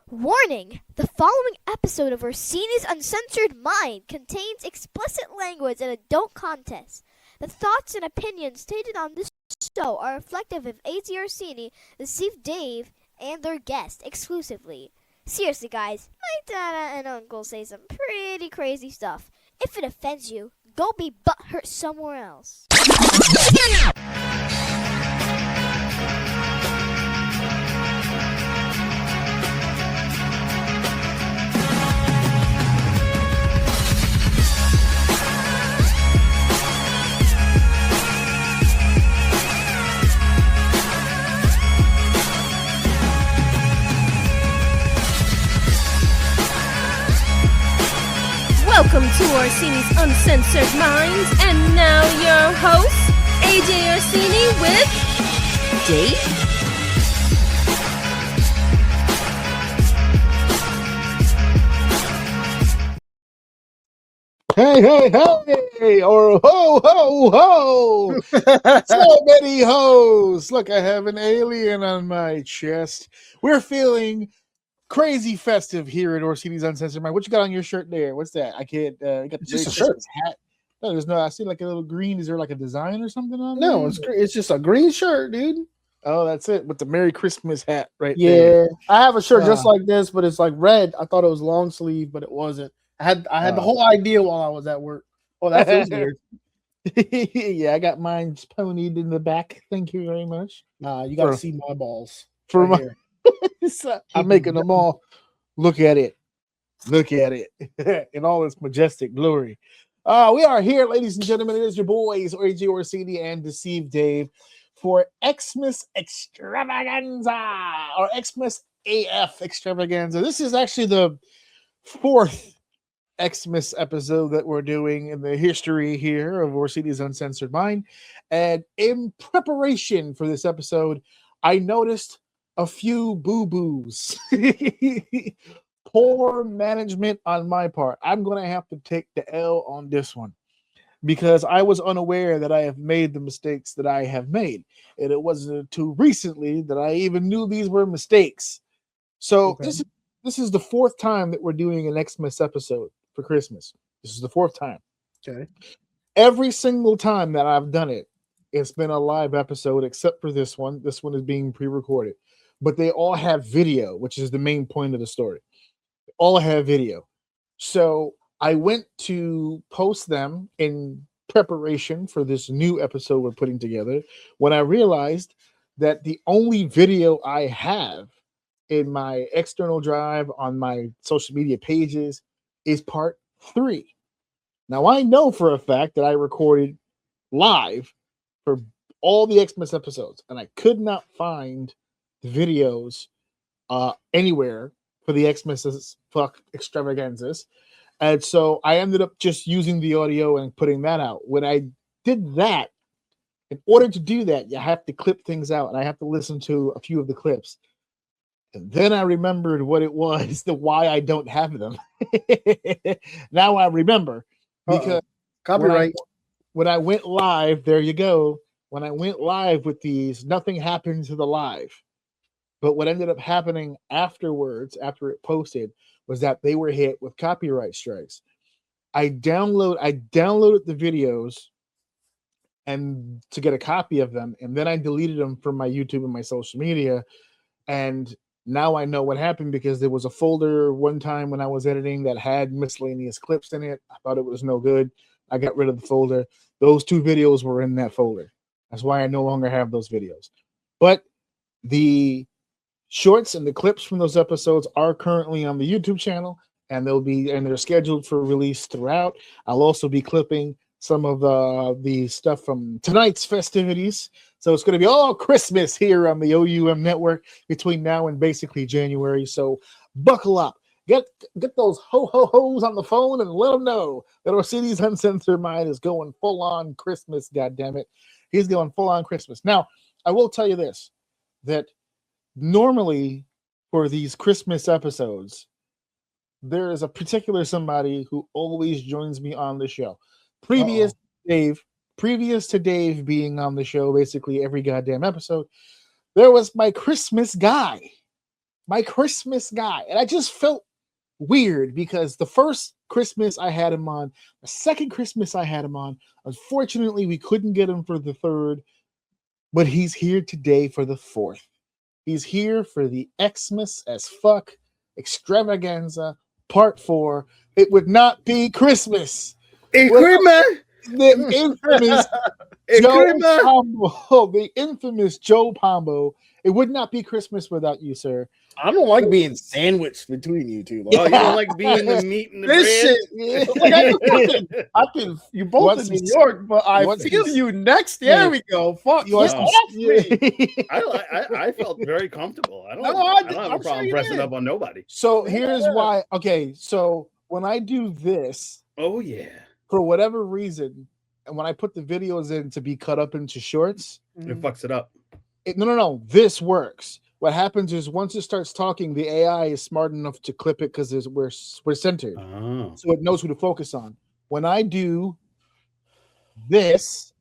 Warning! The following episode of Orsini's Uncensored Mind contains explicit language and adult content. The thoughts and opinions stated on this show are reflective of A.J. Orsini, the Steve Dave, and their guests exclusively. Seriously, guys, my dada and uncle say some pretty crazy stuff. If it offends you, go be butthurt somewhere else. Welcome to Orsini's Uncensored Minds, and now your host, AJ Orsini with Dave. Hey, or ho, ho, ho. So many hoes. Look, I have an alien on my chest. We're feeling crazy festive here at Orsini's Uncensored Mind. What you got on your shirt there? What's that? I can't, you got the It's just a Christmas shirt. hat. No, there's no, I see like a little green. Is there like a design or something on there? No, it's just a green shirt, dude. Oh, that's it. With the Merry Christmas hat right there. Yeah, I have a shirt just like this, but it's like red. I thought it was long sleeve, but it wasn't. I had the whole idea while I was at work. Oh, that feels weird. Yeah, I got mine ponied in the back. Thank you very much. Nah, you gotta see my balls. For right my here. I'm making them all look at it in all its majestic glory. We are here, ladies and gentlemen. It is your boys, AJ Orsini and Deceive Dave, for Xmas Extravaganza or Xmas AF Extravaganza. This is actually the fourth Xmas episode that we're doing in the history here of Orsini's Uncensored Mind. And in preparation for this episode, I noticed a few boo-boos. Poor management on my part. I'm going to have to take the L on this one because I was unaware that I have made the mistakes that I have made. And it wasn't too recently that I even knew these were mistakes. So Okay. this is the fourth time that we're doing an Xmas episode for Christmas. This is the fourth time. Okay. Every single time that I've done it, it's been a live episode except for this one. This one is being pre-recorded. But they all have video, which is the main point of the story. They all have video. So I went to post them in preparation for this new episode we're putting together when I realized that the only video I have in my external drive on my social media pages is part 3. Now I know for a fact that I recorded live for all the Xmas episodes, and I could not find the videos anywhere for the Xmas extravaganzas. And so I ended up just using the audio and putting that out. When I did that, in order to do that, you have to clip things out, and I have to listen to a few of the clips. And then I remembered what it was, the why I don't have them. Now I remember because Copyright. when I went live, there you go. When I went live with these, nothing happened to the live. But what ended up happening afterwards, after it posted, was that they were hit with copyright strikes. I downloaded the videos and to get a copy of them, and then I deleted them from my YouTube and my social media. And now I know what happened because there was a folder one time when I was editing that had miscellaneous clips in it. I thought it was no good. I got rid of the folder. Those 2 videos were in that folder. That's why I no longer have those videos. But the shorts and the clips from those episodes are currently on the YouTube channel, and they're scheduled for release throughout. I'll also be clipping some of the stuff from tonight's festivities. So it's going to be all Christmas here on the OUM network between now and basically January. So buckle up. Get those ho-ho-hos on the phone and let them know that Orsini's Uncensored Mind is going full-on Christmas, goddammit. He's going full-on Christmas. Now, I will tell you this, that normally for these Christmas episodes, there is a particular somebody who always joins me on the show. Previous to Dave being on the show basically every goddamn episode, there was my Christmas guy. my Christmas guy. And I just felt weird because the first Christmas I had him on, the second Christmas I had him on, unfortunately, we couldn't get him for the third, but he's here today for the fourth. He's here for the Xmas as fuck Extravaganza Part 4. It would not be Christmas. The infamous Joe Pombo. The infamous Joe Pombo. It would not be Christmas without you, sir. I don't like being sandwiched between you two. Oh, you don't like being the meat and the This bread? shit. Like, I've been you both in New York, but I feel you next. There we go. Fuck you. I felt very comfortable. I don't have a problem pressing up on nobody. So here's why. Okay, so when I do this, oh yeah, for whatever reason, and when I put the videos in to be cut up into shorts, it fucks it up. No. This works. What happens is once it starts talking, the AI is smart enough to clip it because we're centered, so it knows who to focus on. When I do this,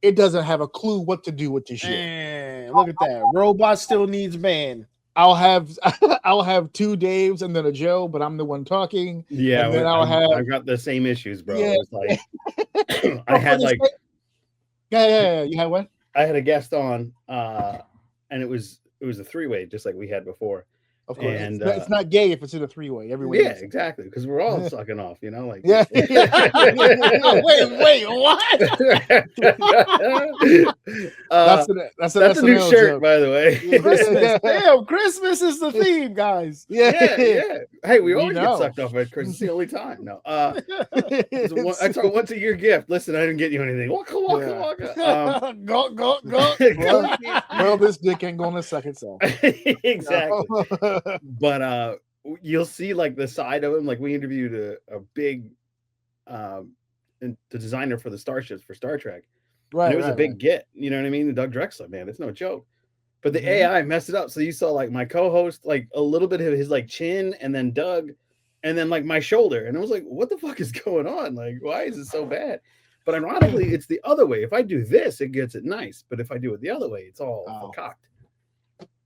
it doesn't have a clue what to do with this shit. Man, look at that. Robot still needs man. I'll have 2 Daves and then a Joe, but I'm the one talking. Yeah, and then I've got the same issues, bro. Yeah. It's like I had like yeah. You had what? I had a guest on, and it was a 3-way, just like we had before. Of course, and it's not gay if it's in a 3-way. Everyone, exactly, because we're all sucking off, you know, like yeah. Wait, what? That's a new shirt, joke. by the way. Christmas. Damn, Christmas is the theme, guys. Yeah. Hey, we always get sucked off at Christmas. It's the only time. No, it's our once a year gift. Listen, I didn't get you anything. Waka. Go. Well, this dick ain't gonna suck itself. Exactly. But you'll see like the side of him. Like we interviewed a big the designer for the starships for Star Trek. Right. And it was a big get, you know what I mean? Doug Drexler, man, it's no joke. But the AI messed it up. So you saw like my co-host, like a little bit of his like chin, and then Doug, and then like my shoulder. And I was like, what the fuck is going on? Like, why is it so bad? But ironically, it's the other way. If I do this, it gets it nice. But if I do it the other way, it's all cocked.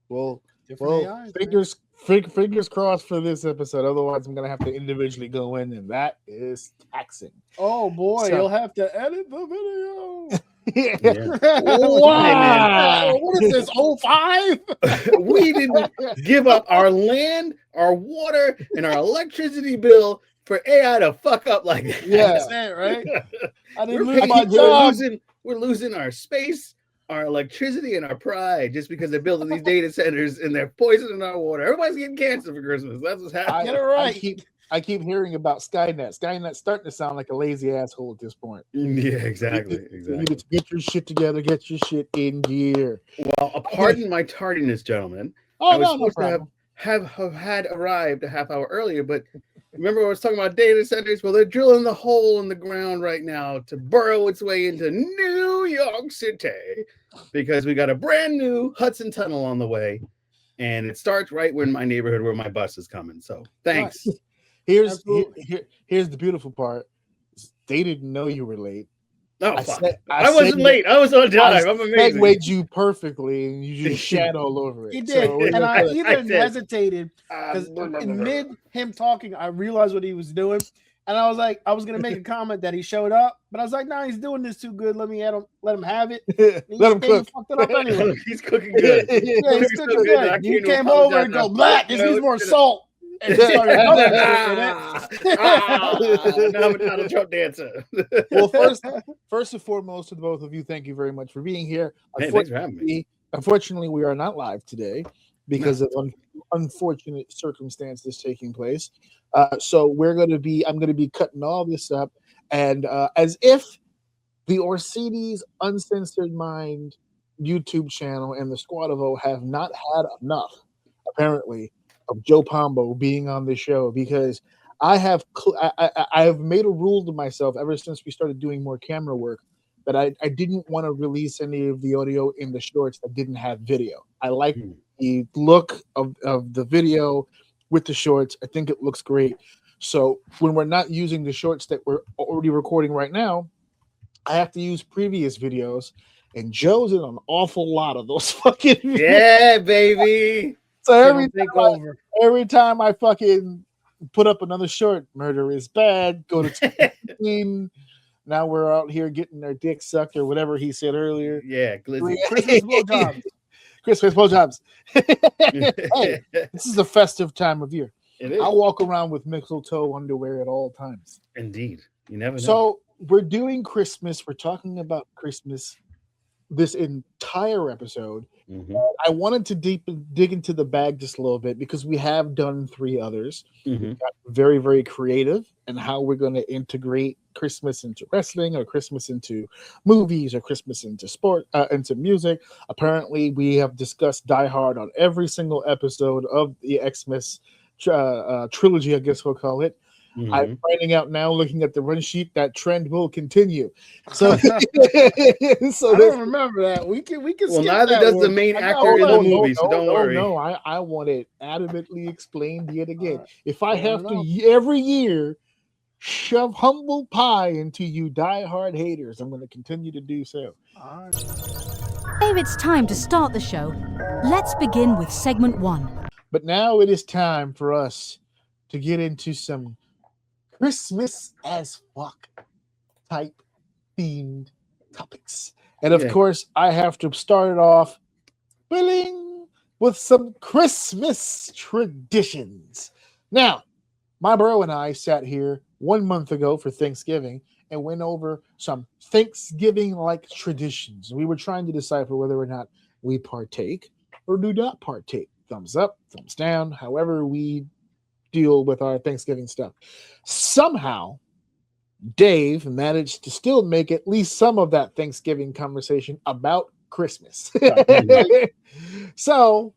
Well, AIs, fingers crossed for this episode. Otherwise, I'm gonna have to individually go in, and that is taxing. Oh boy, you'll have to edit the video. Wow. What is this? 05? We didn't give up our land, our water, and our electricity bill for AI to fuck up like that. Yeah, that's it, right? I didn't lose my job. We're losing our space, our electricity, and our pride just because they're building these data centers and they're poisoning our water. Everybody's getting cancer for Christmas. That's what's happening. Get it right. I keep hearing about Skynet. Skynet's starting to sound like a lazy asshole at this point. Yeah, exactly. You need to get your shit together, get your shit in gear. Well, pardon my tardiness, gentlemen. Oh, I was no supposed to have had arrived a half hour earlier, but remember I was talking about data centers? Well, they're drilling the hole in the ground right now to burrow its way into New York City because we got a brand new Hudson Tunnel on the way, and it starts right in my neighborhood where my bus is coming. So thanks. Here's the beautiful part. They didn't know you were late. Oh, I wasn't late. I was on time. I'm amazing. Segued you perfectly, and you just shat all over it. He did, and I even hesitated because in mid him talking, I realized what he was doing, and I was like, I was gonna make a comment that he showed up, but I was like, nah, he's doing this too good. Let him have it. Let him cook. Fucked it up anyway. He's cooking good. Yeah, he's cooking good. You came over and go, Black, this needs more salt. And he started now I'm not a Trump dancer. Well, first and foremost, to the both of you, thank you very much for being here. Hey, thanks for having me. Unfortunately, we are not live today because of unfortunate circumstances taking place. So I'm going to be cutting all this up, and as if the Orsini's Uncensored Mind YouTube channel and the Squad of O have not had enough, apparently, of Joe Pombo being on the show, because I have made a rule to myself ever since we started doing more camera work that I didn't want to release any of the audio in the shorts that didn't have video. I like the look of the video with the shorts. I think it looks great. So when we're not using the shorts that we're already recording right now, I have to use previous videos, and Joe's in an awful lot of those fucking videos. Yeah, baby. So every over. time I fucking put up another short, murder is bad. Go to 15. Now we're out here getting our dick sucked or whatever he said earlier. Yeah, glizzy. Christmas blowjobs. Christmas blowjobs. Hey, this is a festive time of year. It is. I walk around with mistletoe underwear at all times. Indeed. You never know. So we're doing Christmas. We're talking about Christmas this entire episode. Mm-hmm. I wanted to dig into the bag just a little bit because we have done 3 others. Mm-hmm. We got very, very creative in how we're going to integrate Christmas into wrestling or Christmas into movies or Christmas into sport, into music. Apparently, we have discussed Die Hard on every single episode of the Xmas trilogy, I guess we'll call it. Mm-hmm. I'm finding out now, looking at the run sheet, that trend will continue. So, I don't remember that. We can. Well, neither does the main actor in the movie, so don't worry. No, I want it adamantly explained yet again. If I have to every year shove humble pie into you diehard haters, I'm going to continue to do so. Dave, it's time to start the show. Let's begin with segment 1. But now it is time for us to get into some Christmas as fuck type themed topics. And of course, I have to start it off with some Christmas traditions. Now, my bro and I sat here 1 month ago for Thanksgiving and went over some Thanksgiving-like traditions. We were trying to decipher whether or not we partake or do not partake. Thumbs up, thumbs down, however we deal with our Thanksgiving stuff. Somehow, Dave managed to still make at least some of that Thanksgiving conversation about Christmas. So,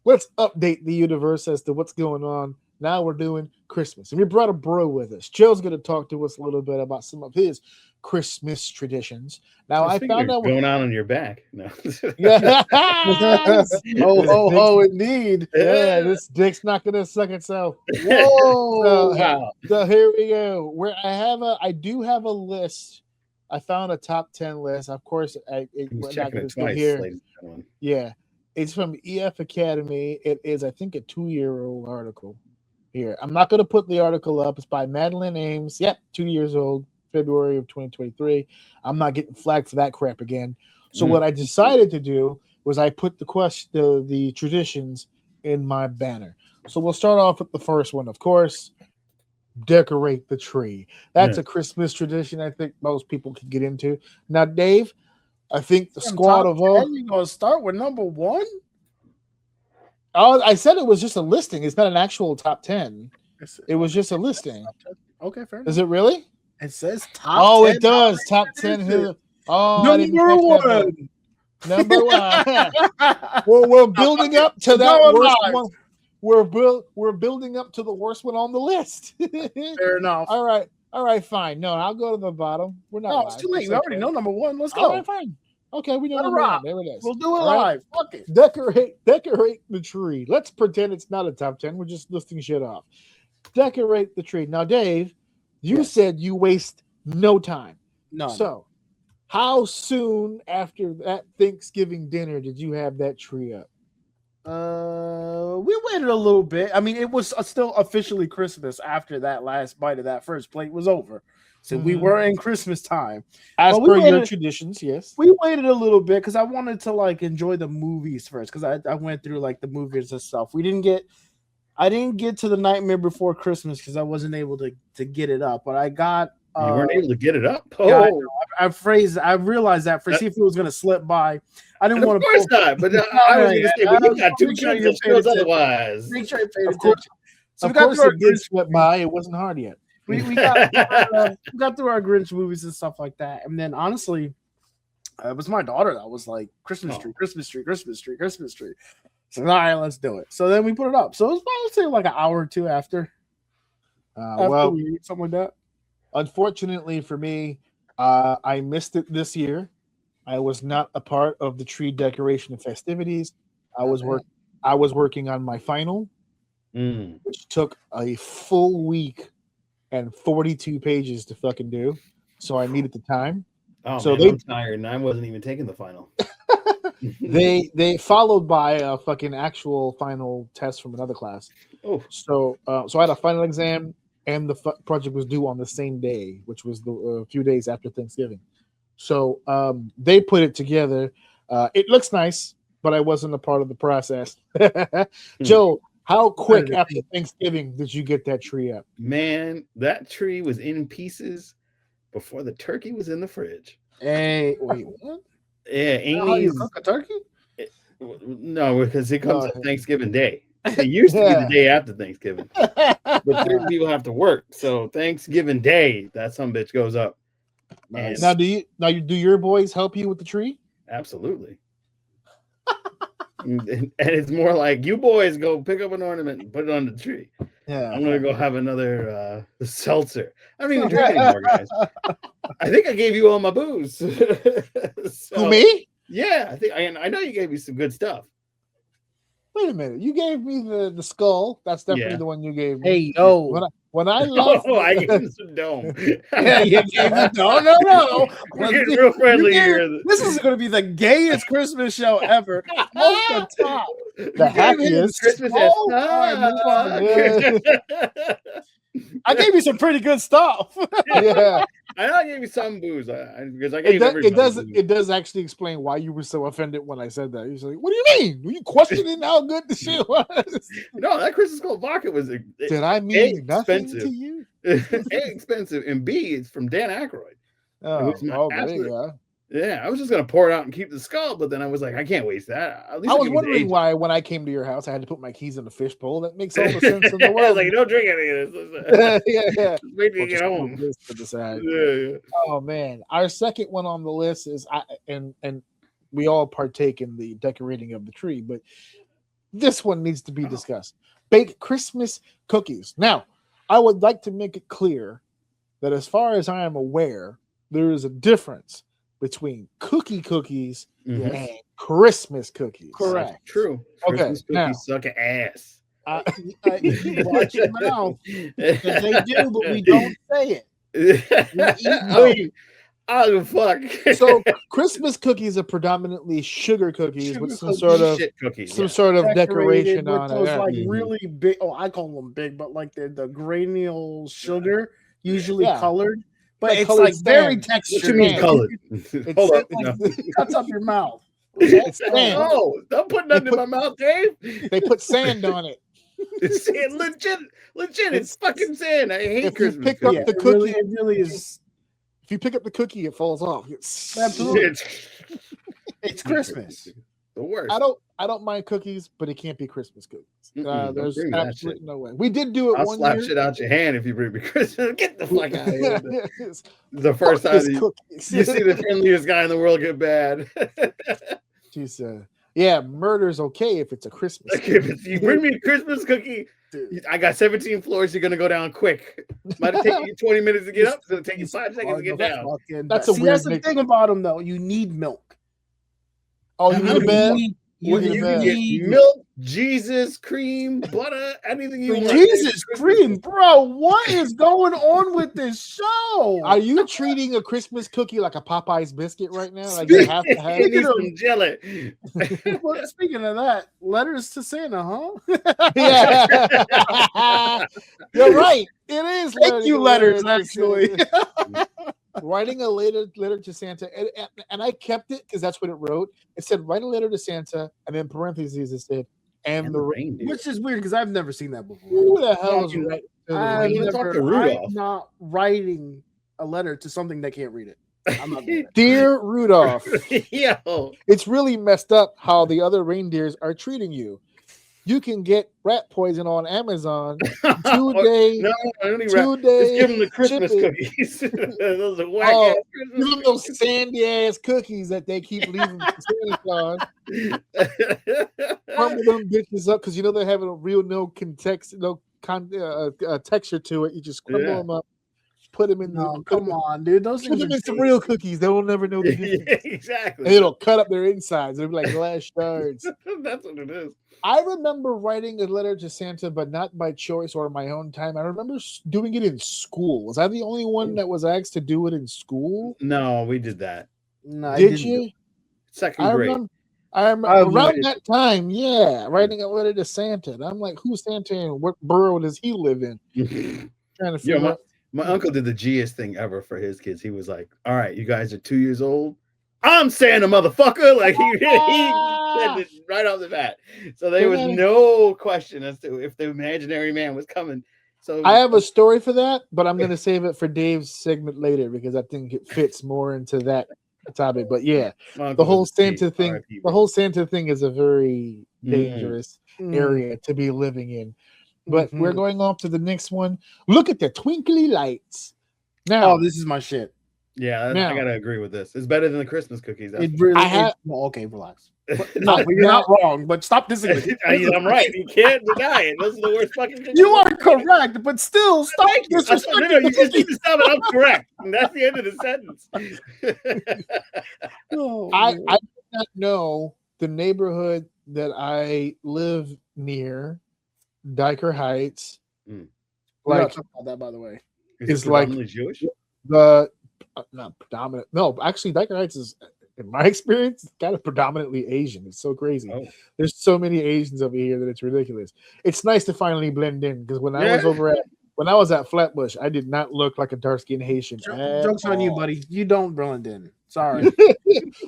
let's update the universe as to what's going on. Now we're doing Christmas. And we brought a bro with us. Joe's going to talk to us a little bit about some of his Christmas traditions. Now, I found out going on your back. No. oh, indeed. Yeah, this dick's not going to suck itself. Whoa. So here we go. I do have a list. I found a top 10 list. Of course, I'm not going to sit here. Yeah, it's from EF Academy. It is, I think, a 2-year-old article. Here, I'm not going to put the article up. It's by Madeline Ames. Yep, 2 years old, February of 2023. I'm not getting flagged for that crap again. So what I decided to do was I put the traditions in my banner. So we'll start off with the first one, of course. Decorate the tree. That's a Christmas tradition I think most people can get into. Now, Dave, I think the squad of all. You're going to start with number 1? Oh, I said it was just a listing. It's not an actual top 10. It was just a listing. Okay, fair enough. Is it really? It says top 10. It does. Top 10. Oh, number 1. Number 1. We're building up to that worst one. We're building up to the worst one on the list. Fair enough. All right, fine. No, I'll go to the bottom. We're not. No, it's too late. We already know number 1. Let's go. All right, fine. Okay, we know number 1. There it is. We'll do it live. Fuck it. Decorate the tree. Let's pretend it's not a top 10. We're just listing shit off. Decorate the tree. Now, Dave, you said you waste no time. None. So, how soon after that Thanksgiving dinner did you have that tree up? We waited a little bit. I mean, it was still officially Christmas after that last bite of that first plate was over. So we were in Christmas time. As per your traditions, yes. We waited a little bit because I wanted to enjoy the movies first because I went through the movies and stuff. I didn't get to the Nightmare Before Christmas because I wasn't able to get it up, but I got. You weren't able to get it up. Oh, yeah, I realized that for see if it was going to slip by. I didn't want to. Of course not. But I was going to say, you got 2 kids that otherwise. Make sure you paid attention. So of course, it did slip by. It wasn't hard yet. We got through our Grinch movies and stuff like that, and then honestly, it was my daughter that was like Christmas tree, Christmas tree, Christmas tree, Christmas tree. So all right, let's do it. So then we put it up. So it was probably an hour or 2 after we ate, something like that. Unfortunately for me, I missed it this year. I was not a part of the tree decoration and festivities. I was working on my final, which took a full week and 42 pages to fucking do. So I needed the time. Oh, so man, I'm tired, and I wasn't even taking the final. they followed by a fucking actual final test from another class. Oh, So I had a final exam, and the project was due on the same day, which was a few days after Thanksgiving. So they put it together. It looks nice, but I wasn't a part of the process. Joe, how quick after Thanksgiving did you get that tree up? Man, that tree was in pieces before the turkey was in the fridge. Hey, wait, what? Yeah, How you Amy's. cook a turkey? No, because it comes on Thanksgiving Day. It used to be the day after Thanksgiving, but certain people have to work. So Thanksgiving Day, that some bitch goes up. Nice. Now, do your boys help you with the tree? Absolutely. And it's more like you boys go pick up an ornament and put it on the tree. Yeah, I'm gonna go have another seltzer. I don't even drink anymore, guys. I think I gave you all my booze. Who, me? Yeah, I know you gave me some good stuff. Wait a minute, you gave me the skull. That's definitely the one you gave me. Hey, yo. When I left, I gave him some dome. Yeah, you gave me dome. No. We're getting real friendly here. This is going to be the gayest Christmas show ever. Off the top. The happiest Christmas I gave you some pretty good stuff. Yeah, I know I gave you some booze because I gave it does actually explain why you were so offended when I said that. You're like, what do you mean? Were you questioning how good the shit was? No, that Christmas Gold vodka was. Did I mean nothing to you? A, expensive, and B, it's from Dan Aykroyd. Yeah, I was just gonna pour it out and keep the skull, but then I was like, I can't waste that. I was wondering why, when I came to your house, I had to put my keys in the fishbowl. That makes all the sense in the world. Like, don't drink any of this. Yeah. Wait till you get home. Yeah. Oh man, our second one on the list is and we all partake in the decorating of the tree, but this one needs to be discussed. Bake Christmas cookies. Now, I would like to make it clear that as far as I am aware, there is a difference between cookies and Christmas cookies. Correct. True. Okay. Christmas cookies suck ass. Watch your mouth. Because they do, but we don't say it. Fuck. So Christmas cookies are predominantly sugar cookies with some sort of decoration on those it. like really big. Oh, I call them big, but like they're the granule sugar, usually colored. But it's like very textured. What you mean colored? Hold on. It cuts up your mouth. It's sand. Oh, don't put nothing in my mouth, Dave. They put sand on it. It's sand, legit. It's fucking sand. I hate Christmas. Pick up the cookie. It really is. If you pick up the cookie, it falls off. Absolutely. It's Christmas. The worst. I don't mind cookies, but it can't be Christmas cookies. There's absolutely no way. We did do it I'll one slap year. Shit out your hand if you bring me Christmas. Get the fuck out of here. The first time you see the friendliest guy in the world get bad. She said, yeah, murder's okay if it's a Christmas cookie. If you bring me a Christmas cookie, I got 17 floors, you're going to go down quick. Might take you 20 minutes to get up, so it'll take you 5 seconds to get down. That's the thing about them, though. You need milk. Oh, you need a bed? You need milk, Jesus, cream, butter, anything you want. Jesus cream, bro. What is going on with this show? Are you treating a Christmas cookie like a Popeye's biscuit right now? Like you have to have some jelly. Well, speaking of that, letters to Santa, huh? Yeah. You're right. It is. Thank you, letters, actually. Writing a letter to Santa, and I kept it because that's what it wrote. It said, write a letter to Santa, and in parentheses it said, and the reindeer. Which is weird because I've never seen that before. Who the hell is writing? I'm not writing a letter to something that can't read it. I'm not doing that. Dear Rudolph, Yo. It's really messed up how the other reindeers are treating you. You can get rat poison on Amazon 2 days. No, I don't need rat. Just give them the Christmas cookies. Those are whack ass Christmas give them those sandy ass cookies that they keep leaving Santa on. Crumble them bitches up because you know they're having a real texture to it. You just crumble them up, put them in. Come on, dude. Those put them in some real cookies. They will never know the difference. Yeah, exactly. And it'll cut up their insides. It'll be like glass shards. That's what it is. I remember writing a letter to Santa, but not by choice or my own time. I remember doing it in school. Was I the only one that was asked to do it in school? No, we did that. No, did you? Second grade. I'm around that time, writing a letter to Santa. And I'm like, who's Santa and what borough does he live in? Trying to figure out. My uncle did the G'est thing ever for his kids. He was like, all right, you guys are 2 years old. I'm Santa, motherfucker. Like he said it right off the bat. So there was no question as to if the imaginary man was coming. So I have a story for that, but I'm going to save it for Dave's segment later because I think it fits more into that topic. But yeah, the whole Santa thing is a very dangerous area to be living in. But we're going on to the next one. Look at the twinkly lights. Now, this is my shit. Yeah, I gotta agree with this. It's better than the Christmas cookies. It really is. Well, okay, relax. No, but you're not wrong. But stop disagreeing. I'm right. You can't deny it. Those are the worst fucking things. You are correct, but still stop disrespecting. No, you just need to stop it. I'm correct. And that's the end of the sentence. I do not know the neighborhood that I live near, Diker Heights. Like about that, by the way, is like Jewish. Not predominant. No, actually, Diker Heights is, in my experience, kind of predominantly Asian. It's so crazy. There's so many Asians over here that it's ridiculous. It's nice to finally blend in because when I was at Flatbush, I did not look like a dark-skinned Haitian. Jokes on you, buddy. You don't blend in. Sorry.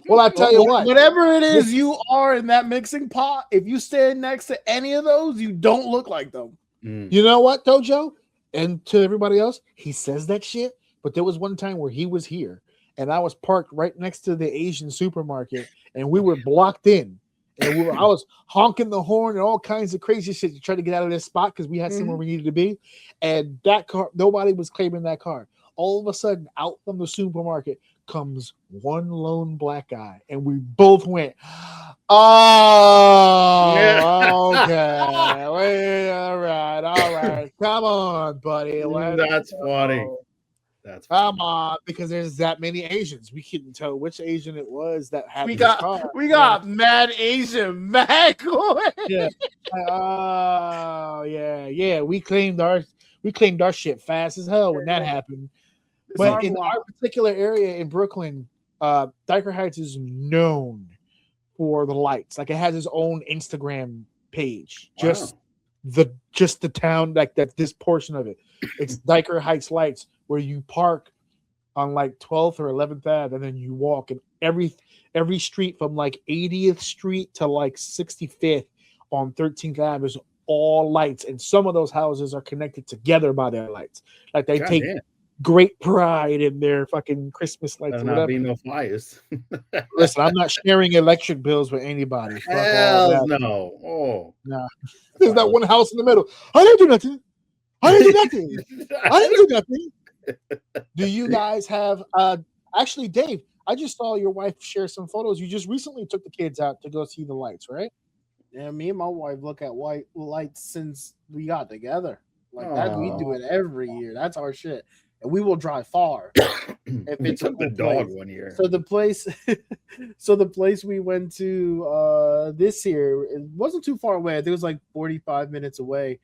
Well, I tell you what. Whatever it is you are in that mixing pot, if you stand next to any of those, you don't look like them. You know what, Dojo? And to everybody else, he says that shit. But there was one time where he was here and I was parked right next to the Asian supermarket and we were blocked in. And I was honking the horn and all kinds of crazy shit to try to get out of this spot because we had somewhere we needed to be. And that car, nobody was claiming that car. All of a sudden, out from the supermarket comes one lone black guy. And we both went, oh, okay. Wait, all right. Come on, buddy. That's funny. Come on, because there's that many Asians. We couldn't tell which Asian it was that had we got mad Asian back. Yeah. Oh, yeah. We claimed our shit fast as hell when that happened. But in our particular area in Brooklyn, Diker Heights is known for the lights. Like it has its own Instagram page. Wow. Just the town, like that. This portion of it, it's Diker Heights Lights, where you park on like 12th or 11th Ave, and then you walk, and every street from like 80th Street to like 65th on 13th Ave is all lights, and some of those houses are connected together by their lights. Like they take great pride in their fucking Christmas lights. There'll not be no flyers. Listen, I'm not sharing electric bills with anybody. Hell no. Oh no. There's that one house in the middle. I didn't do nothing. Do you guys have actually, Dave, I just saw your wife share some photos. You just recently took the kids out to go see the lights, right? Yeah, me and my wife look at white lights since we got together. Like that, we do it every year. That's our shit. And we will drive far. If it's took the dog one year. So the place we went to this year, it wasn't too far away. I think it was like 45 minutes away.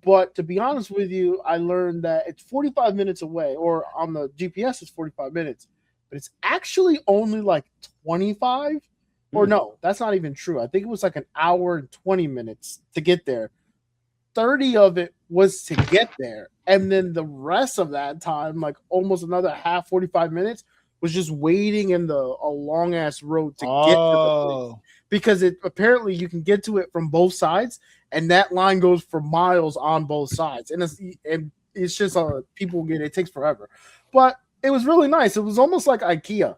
But to be honest with you, I learned that it's 45 minutes away, or on the GPS it's 45 minutes, but it's actually only like 25. Or no, that's not even true. I think it was like an hour and 20 minutes to get there. 30 of it was to get there. And then the rest of that time, like almost another 45 minutes, was just waiting in a long ass road to get to the place. Because apparently you can get to it from both sides, and that line goes for miles on both sides. And it's just people get it takes forever. But it was really nice. It was almost like IKEA.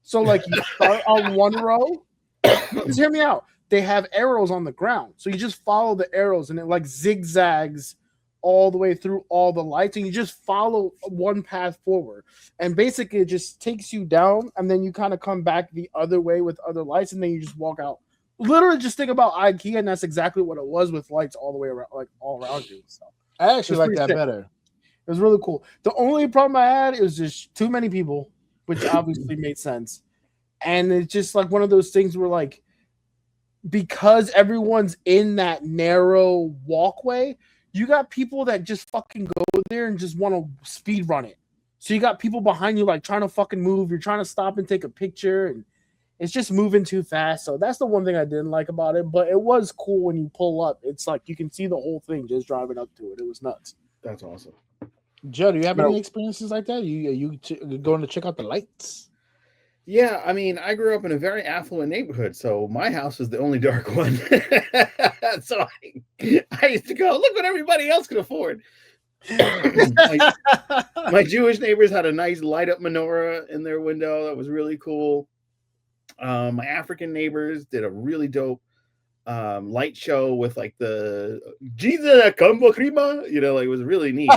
So like you start on one row. Just hear me out. They have arrows on the ground. So you just follow the arrows and it like zigzags all the way through all the lights, and you just follow one path forward. And basically it just takes you down, and then you kind of come back the other way with other lights, and then you just walk out. Literally just think about IKEA, and that's exactly what it was with lights all the way around, like all around you. So I actually like that better. It was really cool. The only problem I had, it was just too many people, which obviously made sense. And it's just like one of those things where like, because everyone's in that narrow walkway, you got people that just fucking go there and just want to speed run it. So you got people behind you like trying to fucking move. You're trying to stop and take a picture, and it's just moving too fast. So that's the one thing I didn't like about it. But it was cool when you pull up. It's like you can see the whole thing just driving up to it. It was nuts. That's awesome. Joe, do you have any experiences like that? You going to check out the lights? Yeah, I mean, I grew up in a very affluent neighborhood, so my house was the only dark one. So I used to go, look what everybody else could afford. My Jewish neighbors had a nice light up menorah in their window that was really cool. My African neighbors did a really dope light show with like the Jesus combo crema, you know, like it was really neat.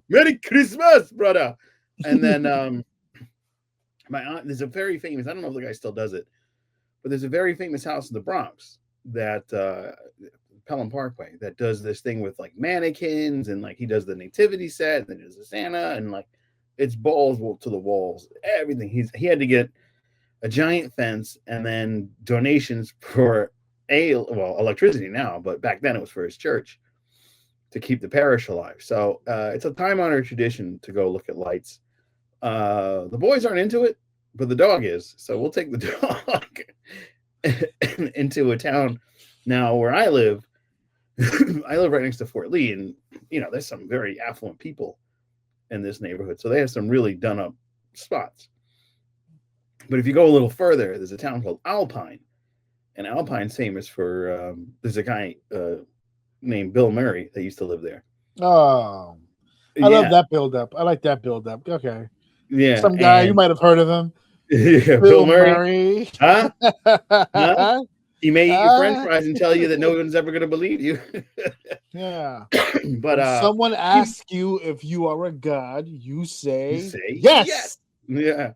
Merry Christmas, brother. And then my aunt, there's a very famous, I don't know if the guy still does it, but there's a very famous house in the Bronx that Pelham Parkway that does this thing with like mannequins, and like he does the nativity set, and then there's a Santa, and like it's balls to the walls, everything. He had to get a giant fence and then donations for electricity now, but back then it was for his church to keep the parish alive. So it's a time-honored tradition to go look at lights. The boys aren't into it, but the dog is. So we'll take the dog into a town now where I live. I live right next to Fort Lee, and you know, there's some very affluent people in this neighborhood, so they have some really done up spots. But if you go a little further, there's a town called Alpine, and Alpine's famous for there's a guy named Bill Murray that used to live there. Oh, I love that build up. I like that build up. Okay, yeah, some guy you might have heard of him. Yeah, Bill Murray. Huh? Huh? He may eat your French fries and tell you that no one's ever going to believe you. Yeah. But when someone asks you if you are a god, you say yes. Yeah.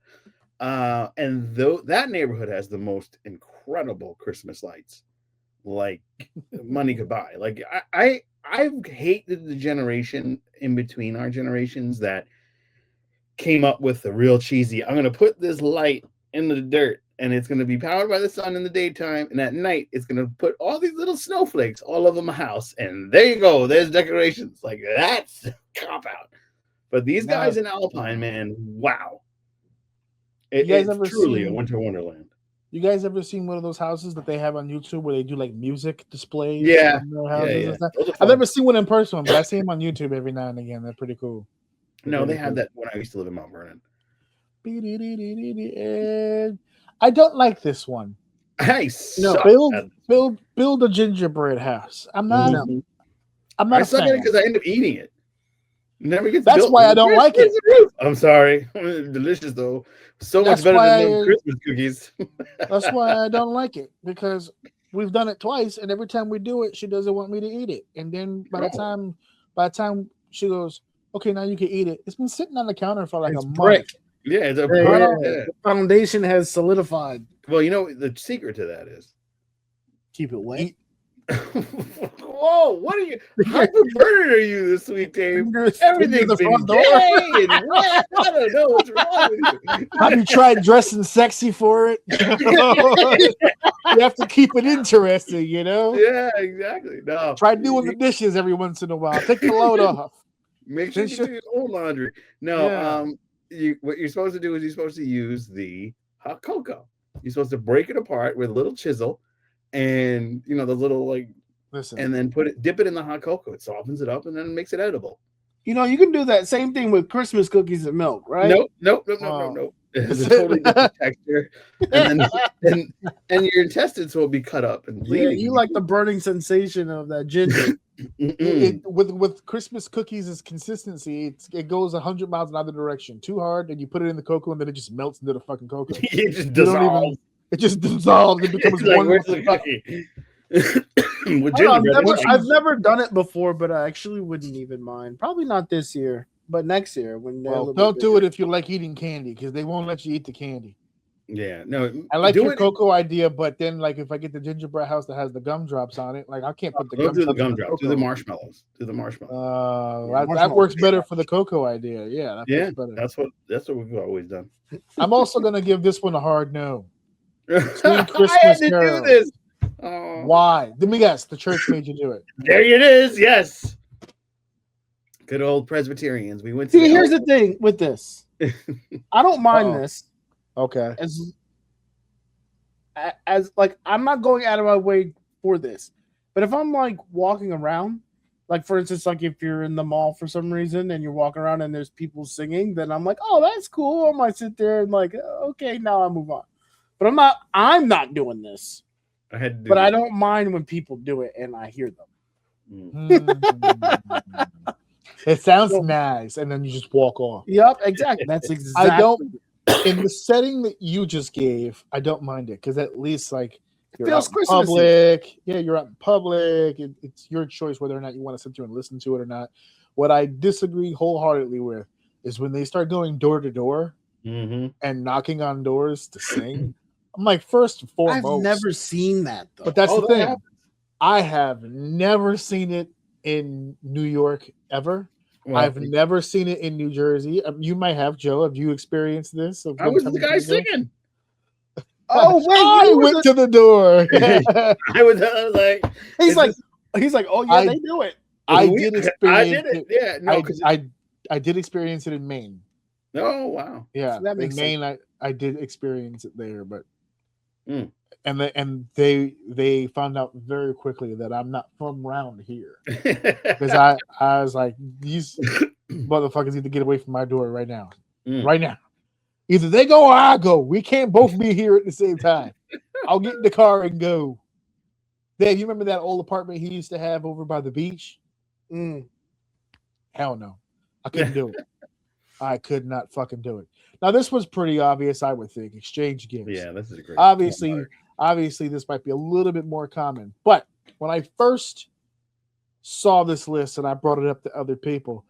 And that neighborhood has the most incredible Christmas lights, like money could buy. Like I hated the generation in between our generations that came up with the real cheesy, I'm going to put this light in the dirt, and it's going to be powered by the sun in the daytime, and at night it's going to put all these little snowflakes all over my house, and there you go, there's decorations. Like, that's a cop out. But these guys in Alpine, man, wow, it's truly a winter wonderland. You guys ever seen one of those houses that they have on YouTube where they do like music displays? Yeah, and I've never seen one in person, but I see them on YouTube every now and again. They're pretty cool. No, they had that when I used to live in Mount Vernon. I don't like this one. Build a gingerbread house. I'm not. I'm not. I suck at it because I end up eating it. Never gets. That's why I don't like it. I'm sorry. Delicious though. So much better than those Christmas cookies. That's why I don't like it, because we've done it twice, and every time we do it, she doesn't want me to eat it. And then by the time she goes, okay, now you can eat it. It's been sitting on the counter for like a month. Yeah, it's a the foundation has solidified. Well, you know, the secret to that is keep it wet. Whoa, what are you? How perverted are you this week, Dave? Everything's been gay and wet. I don't know what's wrong with you. Have you tried dressing sexy for it? You have to keep it interesting, you know? Yeah, exactly. No, try doing the dishes every once in a while. Take the load off. Make sure you do your own laundry. No, what you're supposed to do is you're supposed to use the hot cocoa. You're supposed to break it apart with a little chisel, and you know the little and then dip it in the hot cocoa. It softens it up and then makes it edible. You know, you can do that same thing with Christmas cookies and milk, right? Nope. It's a totally different texture, and your intestines will be cut up and bleeding. Yeah, you like the burning sensation of that ginger. With Christmas cookies, is consistency. It goes 100 miles in either direction. Too hard, and you put it in the cocoa, and then it just melts into the fucking cocoa. It just dissolves. It just dissolves. It becomes one. Where's the cookie? I've never done it before, but I actually wouldn't even mind. Probably not this year, but next year. Don't do it if you like eating candy, because they won't let you eat the candy. Yeah, no. I like your cocoa idea, but then like if I get the gingerbread house that has the gumdrops on it, like I can't put the gumdrops. Do the marshmallows. That works better for the cocoa idea. Yeah, that's what we've always done. I'm also gonna give this one a hard no. I had to do this. Oh. Why? Let me guess. The church made you do it. There it is. Yes. Good old Presbyterians. We went to. See, here's the thing with this. I don't mind Uh-oh. this. Okay. As like I'm not going out of my way for this, but if I'm like walking around, like for instance, like if you're in the mall for some reason and you're walking around and there's people singing, then I'm like, oh, that's cool. I might sit there and like, okay, now I move on. But I'm not doing this. I had to do But this. I don't mind when people do it and I hear them. It sounds So- nice, and then you just walk off. Yep, exactly. That's exactly. I don't. In the setting that you just gave, I don't mind it because at least like you're Feels out in Christmassy. public. Yeah, you're out in public. It's your choice whether or not you want to sit there and listen to it or not. What I disagree wholeheartedly with is when they start going door to door and knocking on doors to sing. I'm like, first and foremost, I've never seen that though. but that's the that thing. happens. I have never seen it in New York ever. Well, I've never seen it in New Jersey. You might have, Joe. Have you experienced this? I was the guy singing. Oh wait, I you were went to the door. I was like, he's like, oh yeah, they do it. I did experience it. Yeah, no, I did experience it in Maine. Oh wow. Yeah, So that makes in Maine, I did experience it there, but Mm. and they found out very quickly that I'm not from around here because I was like, these motherfuckers need to get away from my door right now, right now. Either they go or I go. We can't both be here at the same time. I'll get in the car and go. Dave, you remember that old apartment he used to have over by the beach? Hell no. I couldn't do it. I could not fucking do it. Now, this was pretty obvious, I would think. Exchange gifts. Yeah, this is a great. Obviously, this might be a little bit more common. But when I first saw this list and I brought it up to other people,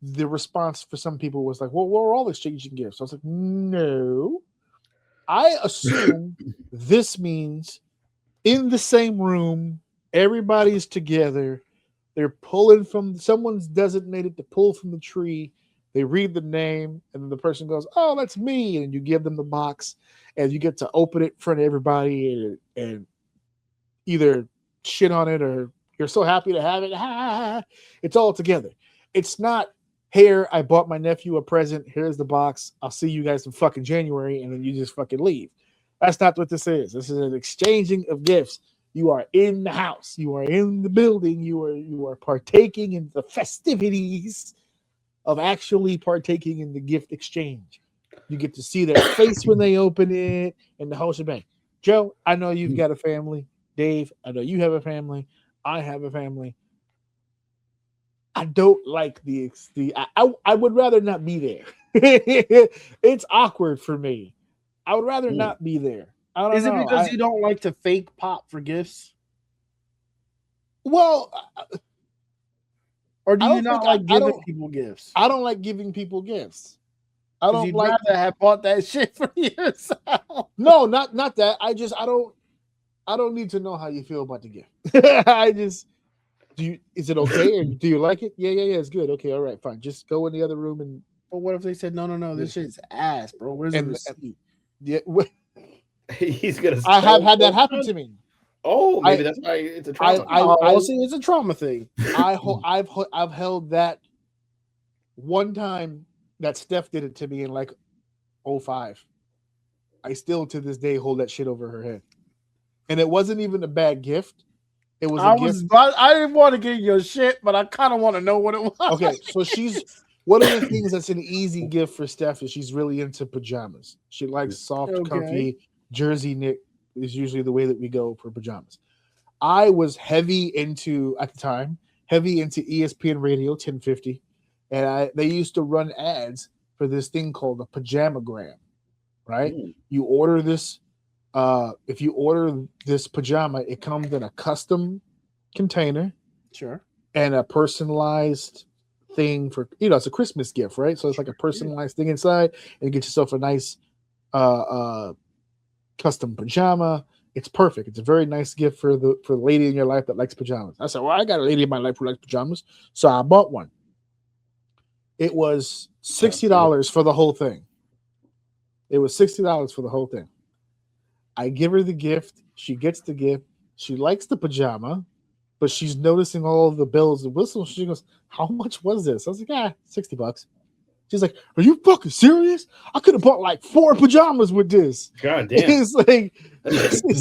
the response for some people was like, well, we're all exchanging gifts. I was like, no. I assume this means in the same room, everybody's together. They're pulling from, someone's designated to pull from the tree. They read the name, and the person goes, oh, that's me. And you give them the box, and you get to open it in front of everybody and either shit on it or you're so happy to have it. It's all together. It's not, here, I bought my nephew a present. Here's the box. I'll see you guys in fucking January, and then you just fucking leave. That's not what this is. This is an exchanging of gifts. You are in the house. You are in the building. You are partaking in the festivities of actually partaking in the gift exchange. You get to see their face when they open it and the whole shebang. Joe, I know you've got a family. Dave, I know you have a family. I have a family. I don't like I would rather not be there. It's awkward for me. I would rather not be there. I don't know. Is it because you don't like to fake pop for gifts? Well, or do you not like giving people gifts? I don't like giving people gifts. I don't like rather have bought that shit for yourself. No, not that. I don't need to know how you feel about the gift. Is it okay? Or do you like it? Yeah, it's good. Okay, all right, fine. Just go in the other room and. But what if they said no, this shit's ass, bro? Where's the receipt? Yeah, he's gonna. I have had that happen to me. Oh, maybe that's why it's a trauma. I see it's a trauma thing. I've held that one time that Steph did it to me in like 05. I still to this day hold that shit over her head, and it wasn't even a bad gift. It was. I didn't want to get your shit, but I kind of want to know what it was. Okay, so she's one of the things that's an easy gift for Steph is she's really into pajamas. She likes soft, comfy jersey knit. Is usually the way that we go for pajamas. I was heavy into ESPN Radio 1050, and they used to run ads for this thing called a pajamagram. Right? You order this. If you order this pajama, it comes in a custom container, sure, and a personalized thing for it's a Christmas gift, right? So it's like a personalized thing inside, and you get yourself a nice custom pajama. It's perfect. It's a very nice gift for the lady in your life that likes pajamas. I said, well, I got a lady in my life who likes pajamas, so I bought one. It was $60 for the whole thing. It was $60 for the whole thing. I give her the gift. She gets the gift. She likes the pajama, but she's noticing all of the bells and whistles. She goes, how much was this? I was like, $60. She's like, "Are you fucking serious? I could have bought like 4 pajamas with this." God damn. It's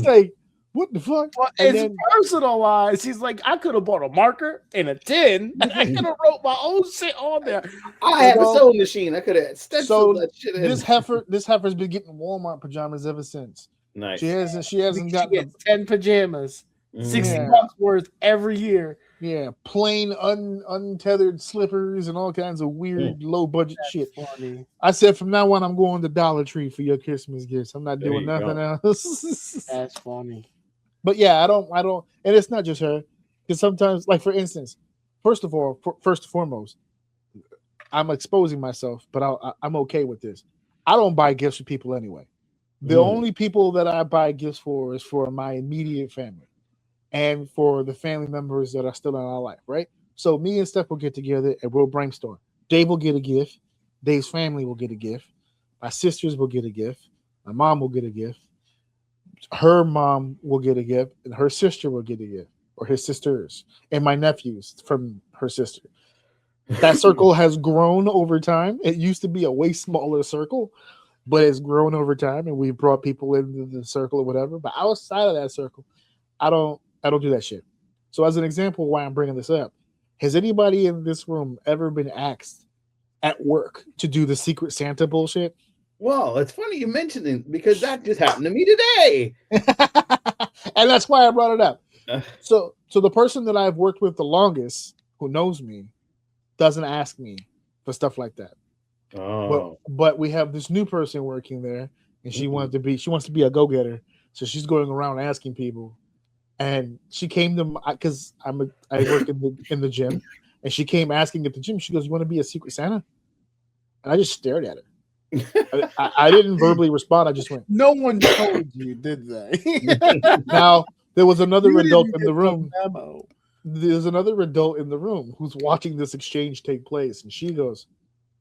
like, what the fuck? Well, it's personalized. He's like, I could have bought a marker and a tin, and I could have wrote my own shit on there. I have a sewing machine. I could have stenciled that shit in. This heifer's been getting Walmart pajamas ever since. Nice. She hasn't gotten 10 pajamas, $60 worth every year. Yeah, plain untethered slippers and all kinds of weird low budget shit. Funny. I said from now on I'm going to Dollar Tree for your Christmas gifts. I'm not doing nothing else. That's funny. But yeah, I don't, and it's not just her. Because sometimes, like for instance, first and foremost, I'm exposing myself, but I'm okay with this. I don't buy gifts for people anyway. The only people that I buy gifts for is for my immediate family and for the family members that are still in our life, right? So me and Steph will get together and we'll brainstorm. Dave will get a gift. Dave's family will get a gift. My sisters will get a gift. My mom will get a gift. Her mom will get a gift, and her sister will get a gift, or his sisters, and my nephews from her sister. That circle has grown over time. It used to be a way smaller circle, but it's grown over time, and we brought people into the circle or whatever. But outside of that circle, I don't do that shit. So as an example, why I'm bringing this up, has anybody in this room ever been asked at work to do the Secret Santa bullshit? Well, it's funny you mentioned it because that just happened to me today. And that's why I brought it up. So the person that I've worked with the longest, who knows me, doesn't ask me for stuff like that. Oh. But we have this new person working there, and she wants to be a go-getter. So she's going around asking people. And she came to because I work in the gym, and she came asking at the gym. She goes, "You want to be a Secret Santa?" And I just stared at her. I didn't verbally respond. I just went. No one told you, did they? Now there was another adult in the room. Memo. There's another adult in the room who's watching this exchange take place, and she goes,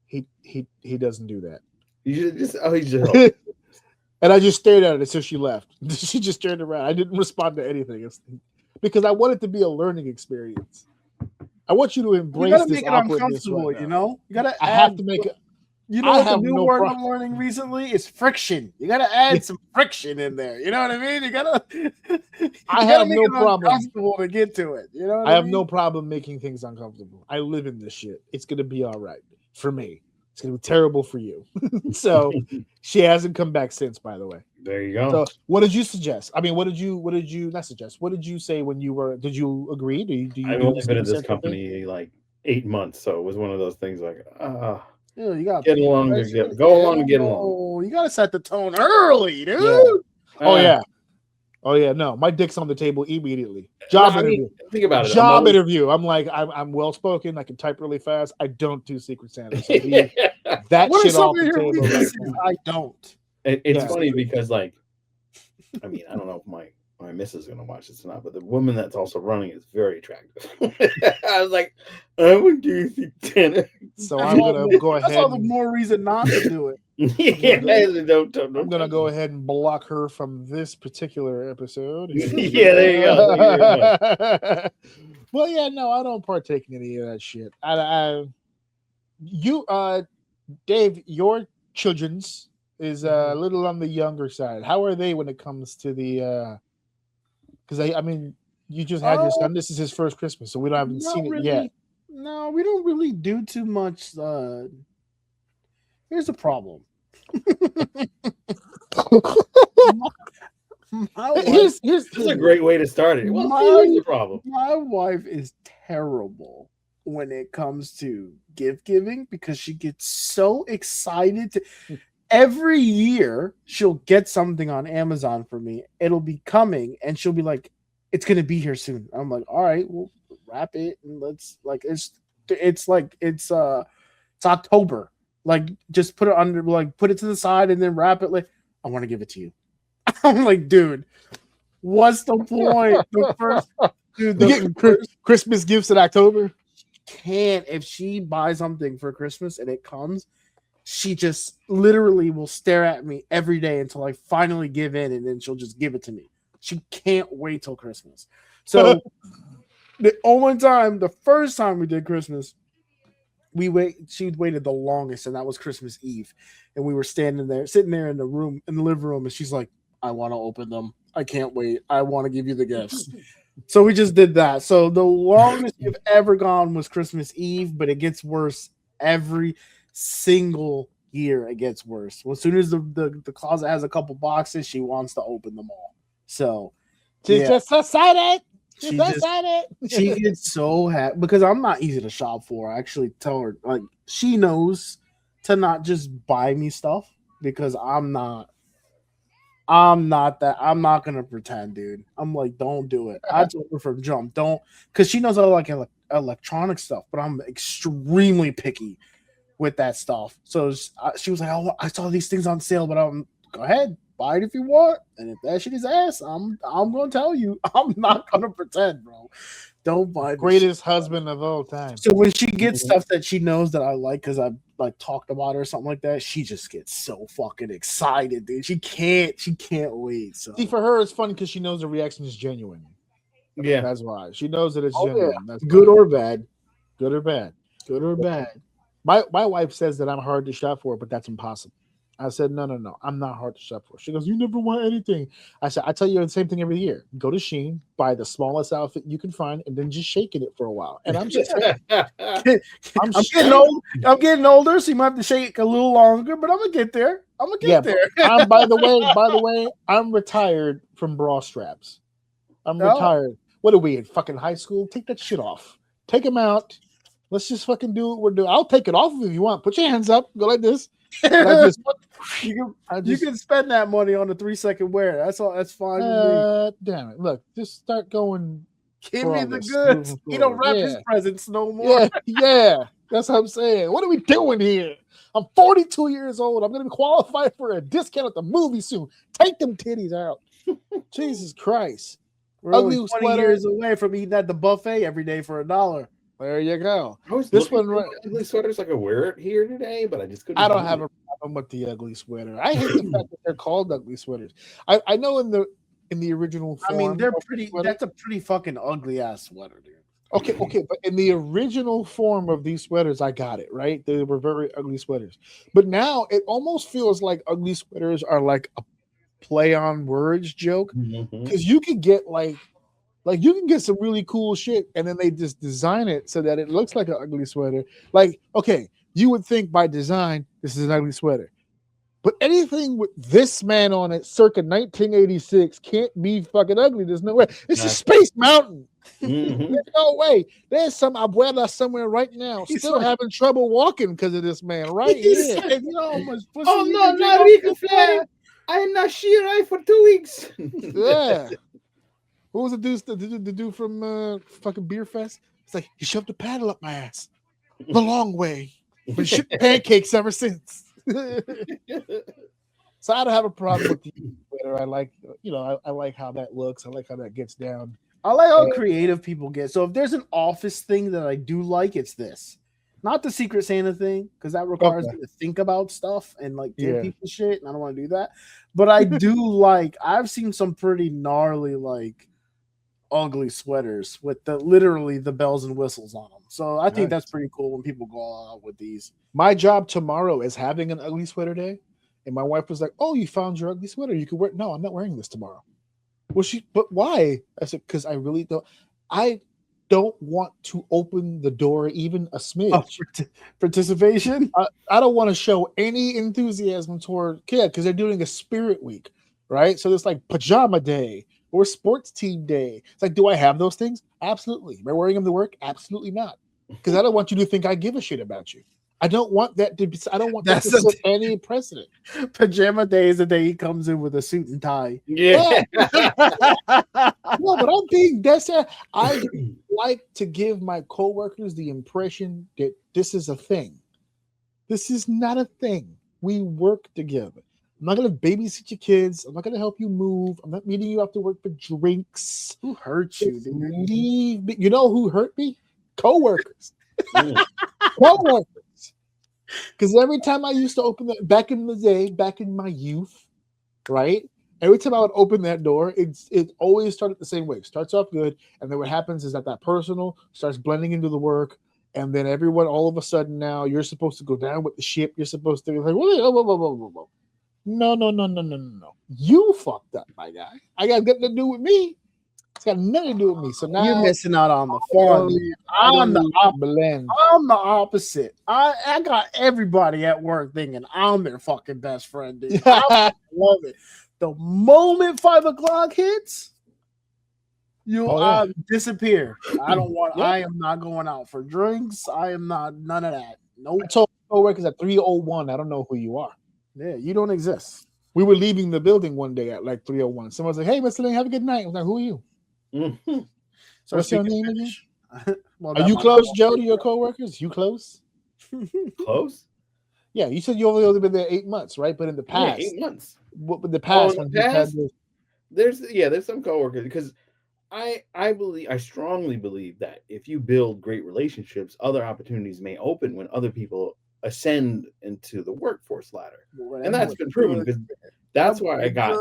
"He doesn't do that." You just he's just. And I just stared at her until she left. She just turned around. I didn't respond to anything because I want it to be a learning experience. I want you to embrace this awkwardness right now. You know, you gotta. I have to make it. You know what the new word I'm learning recently is friction. You gotta add some friction in there. You know what I mean? You gotta. I have no problem. Uncomfortable to get to it. You know. I have no problem making things uncomfortable. I live in this shit. It's gonna be all right for me. It's gonna be terrible for you. So she hasn't come back since, by the way. There you go. So what did you suggest? I mean, what did you not suggest? What did you say when you were? Did you agree? Do you? I've only been at this company like 8 months, so it was one of those things like you got get along to go along and get along. You gotta set the tone early, dude. Yeah. Oh yeah, no, my dick's on the table immediately. Job interview. Think about it. Job interview. I'm like, I'm well spoken. I can type really fast. I don't do Secret Santa. So that shit off the table. I don't. It's funny because, like, I mean, I don't know if my missus is gonna watch this or not, but the woman that's also running is very attractive. I was like, I would do Secret Santa. So I'm gonna go ahead. That's all the more reason not to do it. I'm gonna go ahead and block her from this particular episode. Yeah, there you go. Well, yeah, no, I don't partake in any of that shit. Dave, your children's is a little on the younger side. How are they when it comes to the? Because I mean, you just had your son. This is his first Christmas, so we haven't seen it yet. No, we don't really do too much. Here's the problem. Here's a great way to start it. Well, here's the problem. My wife is terrible when it comes to gift giving because she gets so excited. Every year she'll get something on Amazon for me. It'll be coming, and she'll be like, "It's gonna be here soon." I'm like, "All right, we'll wrap it and let's like it's October." Like, just put it under, like, put it to the side and then wrap it. Like, I want to give it to you. I'm like, dude, what's the point? The first Christmas gifts in October. Can't. If she buys something for Christmas and it comes, she just literally will stare at me every day until I finally give in, and then she'll just give it to me. She can't wait till Christmas. So the first time we did Christmas, She waited the longest, and that was Christmas Eve. And we were sitting there in the living room, and she's like, I want to open them. I can't wait. I want to give you the gifts. So we just did that. So the longest we've ever gone was Christmas Eve, but it gets worse every single year. It gets worse. Well, as soon as the closet has a couple boxes, she wants to open them all. So she's just excited. She gets so happy because I'm not easy to shop for. I actually tell her, like, she knows to not just buy me stuff because I'm not gonna pretend, dude. I'm like, don't do it. I told her from jump, don't, because she knows I like electronic stuff, but I'm extremely picky with that stuff. So she was like, oh, I saw these things on sale, but go ahead, buy it if you want. And if that shit is ass, I'm gonna tell you. I'm not gonna pretend, bro. Don't buy greatest husband of all time. So when she gets stuff that she knows that I like because I've like talked about her or something like that, she just gets so fucking excited, dude. She can't wait. So see, for her, it's fun because she knows the reaction is genuine. Yeah, that's why she knows that it's genuine. Yeah. That's good or bad. Good or bad. Good or bad. My wife says that I'm hard to shop for, but that's impossible. I said, no, I'm not hard to shop for. She goes, you never want anything. I said, I tell you the same thing every year. Go to Shein, buy the smallest outfit you can find, and then just shake in it for a while. And I'm just I'm getting old. I'm getting older, so you might have to shake a little longer, but I'm gonna get there. There. By the way, I'm retired from bra straps. I'm retired. What are we in fucking high school? Take that shit off. Take them out. Let's just fucking do what we're doing. I'll take it off if you want. Put your hands up. Go like this. You can spend that money on a 3-second wear. That's all. That's fine. Damn it! Look, just start going. Give me the goods. He don't wrap his presents no more. Yeah. That's what I'm saying. What are we doing here? I'm 42 years old. I'm going to qualify for a discount at the movie soon. Take them titties out. Jesus Christ! We're only 20 years away from eating at the buffet every day for $1. There you go. I was this one right. Ugly sweaters. I could wear it here today, but I just couldn't. I don't have a problem with the ugly sweater. I hate the fact that they're called ugly sweaters. I know in the original form. I mean, they're pretty. That's a pretty fucking ugly ass sweater, dude. Okay, but in the original form of ththese sweaters, I got it right. They were very ugly sweaters, but now it almost feels like ugly sweaters are like a play on words joke because you can get like you can get some really cool shit and then they just design it so that it looks like an ugly sweater. Like, okay, you would think by design this is an ugly sweater, but anything with this man on it circa 1986 can't be fucking ugly. There's no way. This is Space Mountain. There's no way. There's some abuela somewhere right now still having trouble walking because of this man right here. Said, you know, oh no, not Rico Flair. I am not sure for 2 weeks. Yeah. What was the dude from fucking Beer Fest? It's like, he shoved a paddle up my ass the long way. But shit pancakes ever since. So I don't have a problem with the sweater. I like, I like how that looks. I like how that gets down. I like how creative people get. So if there's an office thing that I do like, it's this. Not the Secret Santa thing, because that requires me to think about stuff and like give people shit, and I don't want to do that. But I do like, I've seen some pretty gnarly, like, ugly sweaters with literally the bells and whistles on them. So I think that's pretty cool when people go out with these. My job tomorrow is having an ugly sweater day, and my wife was like, "Oh, you found your ugly sweater. You could wear." No, I'm not wearing this tomorrow. Well, but why? I said, because I really don't. I don't want to open the door even a smidge. Participation. I don't want to show any enthusiasm toward because they're doing a spirit week, right? So it's like pajama day or sports team day. It's like, do I have those things? Absolutely. Am I wearing them to work? Absolutely not. Because I don't want you to think I give a shit about you. I don't want that to be. I don't want that to set any precedent. Pajama day is the day he comes in with a suit and tie. Yeah. No, but I'm being dead. I like to give my coworkers the impression that this is a thing. This is not a thing. We work together. I'm not going to babysit your kids. I'm not going to help you move. I'm not meeting you after work for drinks. Who hurt you? Leave me. You know who hurt me? Coworkers. Coworkers. Because every time I used to open that, back in the day, back in my youth, right? Every time I would open that door, it always started the same way. It starts off good, and then what happens is that personal starts blending into the work, And then everyone, all of a sudden now, you're supposed to go down with the ship. You're supposed to be like, whoa. No. You fucked up, my guy. I got nothing to do with me. It's got nothing to do with me. So now you're missing out on the fun. I'm the opposite. I got everybody at work thinking I'm their fucking best friend, dude. I love it. The moment 5 o'clock hits, disappear. I don't want. Yeah. I am not going out for drinks. I am not none of that. Nope. I told coworkers at 3:01. I don't know who you are. Yeah, you don't exist. We were leaving the building one day at like 3:01. Someone was like, "Hey, Mr. Lane, have a good night." I was like, "Who are you?" Mm-hmm. So what's your name again? Well, are you close, Joe, to your coworkers? You close? Close? Yeah, you said you only been there 8 months, right? But in the past, 8 months. What in the past? There's some coworkers because I strongly believe that if you build great relationships, other opportunities may open when other people ascend into the workforce ladder, and that's been proven. Because that's why I got,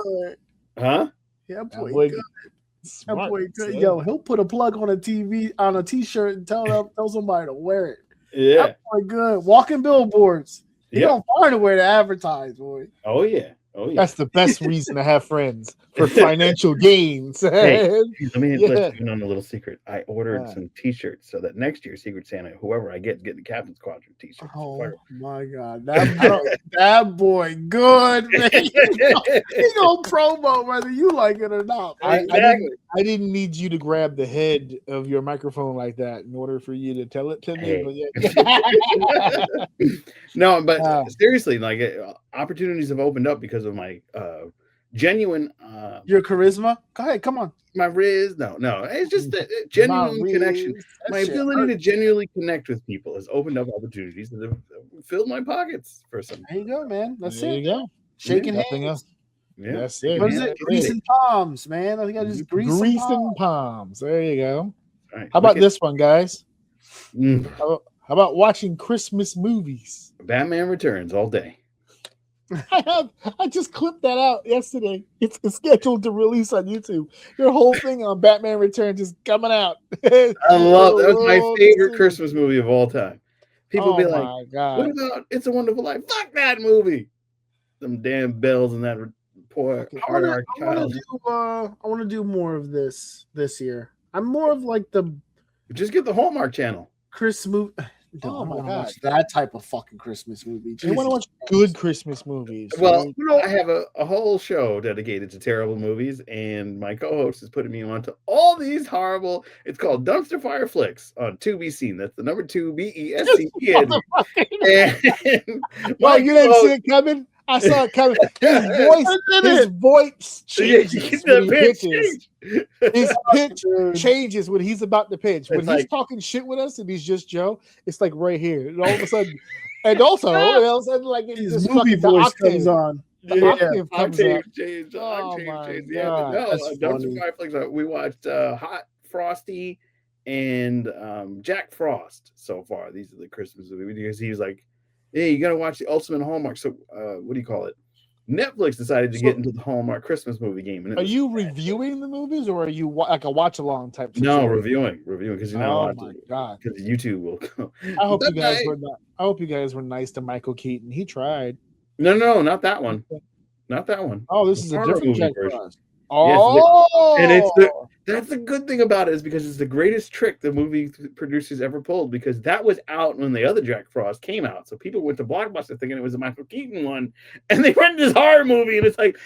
Yeah, boy, good. That boy good. Yo, he'll put a plug on a TV on a T-shirt and tell somebody to wear it. Yeah, that boy good. Walking billboards. He don't find a way to advertise, boy. Oh yeah. That's the best reason to have friends, for financial gains. Hey, let me let you know a little secret. I ordered some T-shirts so that next year, Secret Santa, whoever I get the Captain's Quadrant T-shirt. Oh my God, that boy good, man. He gonna promo whether you like it or not. I didn't need you to grab the head of your microphone like that in order for you to tell it to me. But no, but seriously, like opportunities have opened up because of my genuine your charisma. Go ahead, come on. My riz. No, it's just a genuine connection. My ability to genuinely connect with people has opened up opportunities that have filled my pockets for some. There you go, man. That's there it. You go. Shaking hands. Nothing else. Yeah, that's it. What is it? Greasing palms, man. I think I just greasing palms. There you go. All right, how about this one, guys? How about watching Christmas movies? Batman Returns all day. I just clipped that out yesterday. It's scheduled to release on YouTube. Your whole thing on Batman Returns is coming out. I love that. Was my favorite Christmas movie of all time. People be like, "What about It's a Wonderful Life?" Fuck that movie. Some damn bells in that poor hard child. I want to do more of this year. I'm more of like the just get the Hallmark Channel. Christmas movie. Oh my God, watch that type of fucking Christmas movie. I want to watch good Christmas movies. Well, I have a whole show dedicated to terrible movies, and my co-host is putting me onto all these horrible. It's called Dumpster Fire Flicks on To Be Seen. That's the number 2 BESCEN. Well, you didn't see it coming. I saw it coming. His voice changes when he pitches. His pitch changes when he's about to pitch. When he's talking shit with us and he's just Joe, it's like right here. And all of a sudden, and also, like his movie voice comes on. Octave change. Dumpster Fire Flicks. We watched Hot, Frosty, and Jack Frost so far. These are the Christmas movies because he was like, "Hey, you got to watch the ultimate Hallmark." So, what do you call it? Netflix decided to get into the Hallmark Christmas movie game. And are you reviewing the movies, or are you like a watch along type? No, reviewing because you're not. Oh my God! Because YouTube will go. I hope you guys were nice to Michael Keaton. He tried. No, not that one. Not that one. Oh, this is a different version. Oh, yes, and that's the good thing about it is because it's the greatest trick the movie producers ever pulled, because that was out when the other Jack Frost came out. So people went to Blockbuster thinking it was a Michael Keaton one, and they rented this horror movie, and it's like,